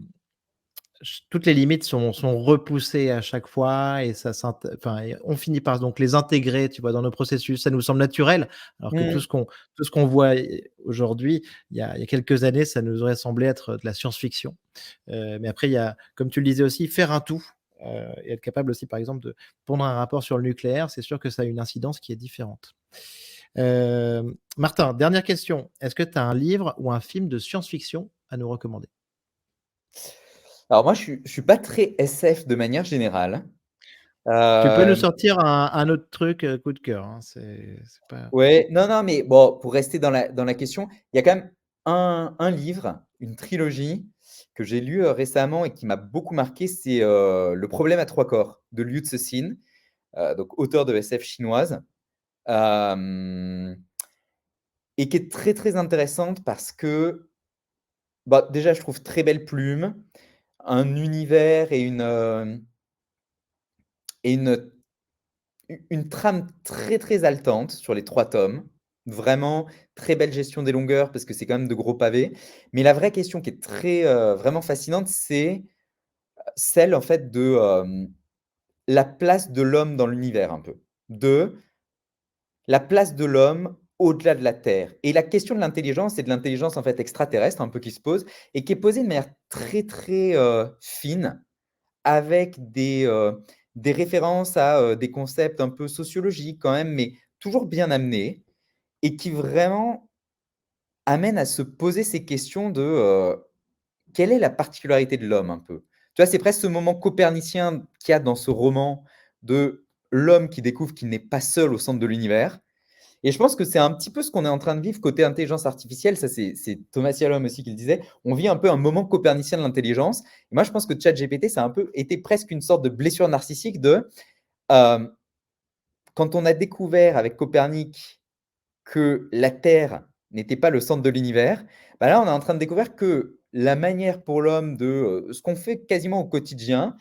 toutes les limites sont repoussées à chaque fois et enfin et on finit par donc les intégrer, tu vois, dans nos processus. Ça nous semble naturel, alors que Mmh. tout ce qu'on voit aujourd'hui, il y a quelques années, ça nous aurait semblé être de la science-fiction. Mais après il y a, comme tu le disais aussi, faire un tout, et être capable aussi, par exemple, de pondre un rapport sur le nucléaire, c'est sûr que ça a une incidence qui est différente. Martin, dernière question. Est-ce que tu as un livre ou un film de science-fiction à nous recommander? Alors moi, je suis pas très SF de manière générale. Tu peux nous Hem, sortir un autre truc, coup de cœur, hein, c'est pas ouais, non, non, mais bon, pour rester dans la question, il y a quand même un livre, une trilogie que j'ai lu, récemment et qui m'a beaucoup marqué, c'est, Le problème à 3 corps de Liu Cixin, donc auteur de SF chinoise. Hem Et qui est très, très intéressante parce que, bah, déjà, je trouve très belle plume, un univers et une trame très, très haletante sur les 3 tomes. Vraiment, très belle gestion des longueurs parce que c'est quand même de gros pavés. Mais la vraie question qui est très, vraiment fascinante, c'est celle, en fait, de, la place de l'homme dans l'univers un peu. De La place de l'homme au-delà de la Terre et la question de l'intelligence et de l'intelligence, en fait, extraterrestre un peu qui se pose et qui est posée de manière très, très, fine avec des références à, des concepts un peu sociologiques quand même, mais toujours bien amenés et qui vraiment amènent à se poser ces questions de, quelle est la particularité de l'homme un peu? Tu vois, c'est presque ce moment copernicien qu'il y a dans ce roman de l'homme qui découvre qu'il n'est pas seul au centre de l'univers Et je pense que c'est un petit peu ce qu'on est en train de vivre côté intelligence artificielle. Ça, c'est Thomas Yalom aussi qui le disait. On vit un peu un moment copernicien de l'intelligence. Et moi, je pense que ChatGPT, ça a un peu été presque une sorte de blessure narcissique de, hem, quand on a découvert avec Copernic que la Terre n'était pas le centre de l'univers, bah, là, on est en train de découvrir que la manière pour l'homme de, ce qu'on fait quasiment au quotidien,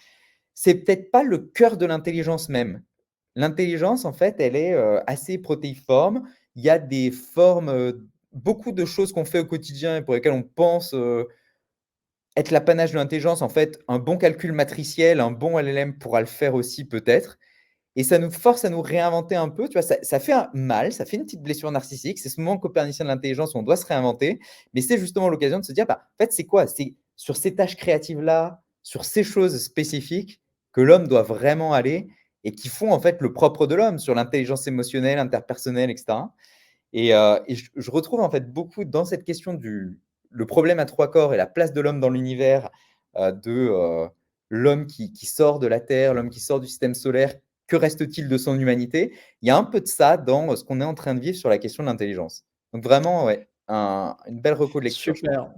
c'est peut-être pas le cœur de l'intelligence même. L'intelligence, en fait, elle est, assez protéiforme. Il y a des formes, beaucoup de choses qu'on fait au quotidien et pour lesquelles on pense, être l'apanage de l'intelligence. En fait, un bon calcul matriciel, un bon LLM pourra le faire aussi peut-être. Et ça nous force à nous réinventer un peu, tu vois? Ça fait un mal, ça fait une petite blessure narcissique. C'est ce moment copernicien de l'intelligence où on doit se réinventer, mais c'est justement l'occasion de se dire: «Bah, en fait, c'est quoi? C'est sur ces tâches créatives-là, sur ces choses spécifiques que l'homme doit vraiment aller et qui font, en fait, le propre de l'homme, sur l'intelligence émotionnelle, interpersonnelle et cetera». Et je retrouve, en fait, beaucoup dans cette question du le problème à 3 corps et la place de l'homme dans l'univers, l'homme qui sort de la Terre, l'homme qui sort du système solaire. Que reste-t-il de son humanité? Il y a un peu de ça dans, ce qu'on est en train de vivre sur la question de l'intelligence. Donc vraiment, ouais, une belle reco de lecture, je pense.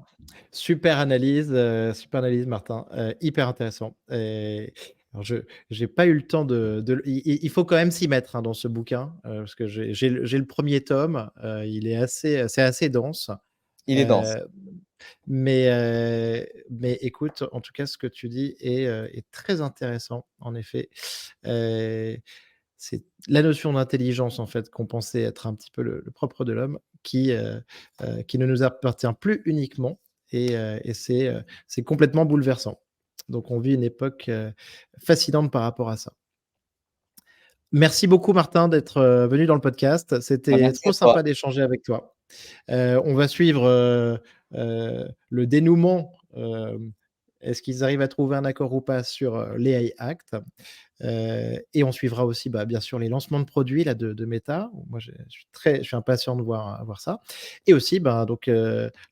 Super, super analyse Martin, hyper intéressant et alors je j'ai pas eu le temps de l il faut quand même s'y mettre, hein, dans ce bouquin, parce que j'ai le 1er tome, il est assez, c'est assez dense, Il est dense. heu, mais écoute, en tout cas, ce que tu dis est très intéressant en effet, heu c'est la notion d'intelligence, en fait, qu'on pensait être un petit peu le propre de l'homme qui ne nous appartient plus uniquement et c'est complètement bouleversant. Donc on vit une époque, fascinante par rapport à ça. Merci beaucoup Martin d'être, venu dans le podcast. Bah, C'était merci à trop toi. sympa d'échanger avec toi. On va suivre, le dénouement, est-ce qu'ils arrivent à trouver un accord ou pas sur, l'AI Act? Et on suivra aussi, bah, bien sûr, les lancements de produits là de Meta. Moi, je suis impatient de voir ça et aussi, ben, donc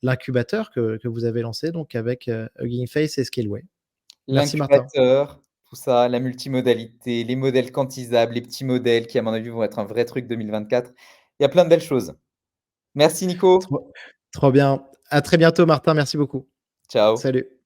l'incubateur que vous avez lancé donc avec, Hugging Face et Scaleway. Merci Martin. L'incubateur, tout ça, la multimodalité, les modèles quantisables, les petits modèles qui, à mon avis, vont être un vrai truc 2024. Il y a plein de belles choses. Merci Nico. Trop trop bien. À très bientôt Martin, merci beaucoup. Ciao. Salut.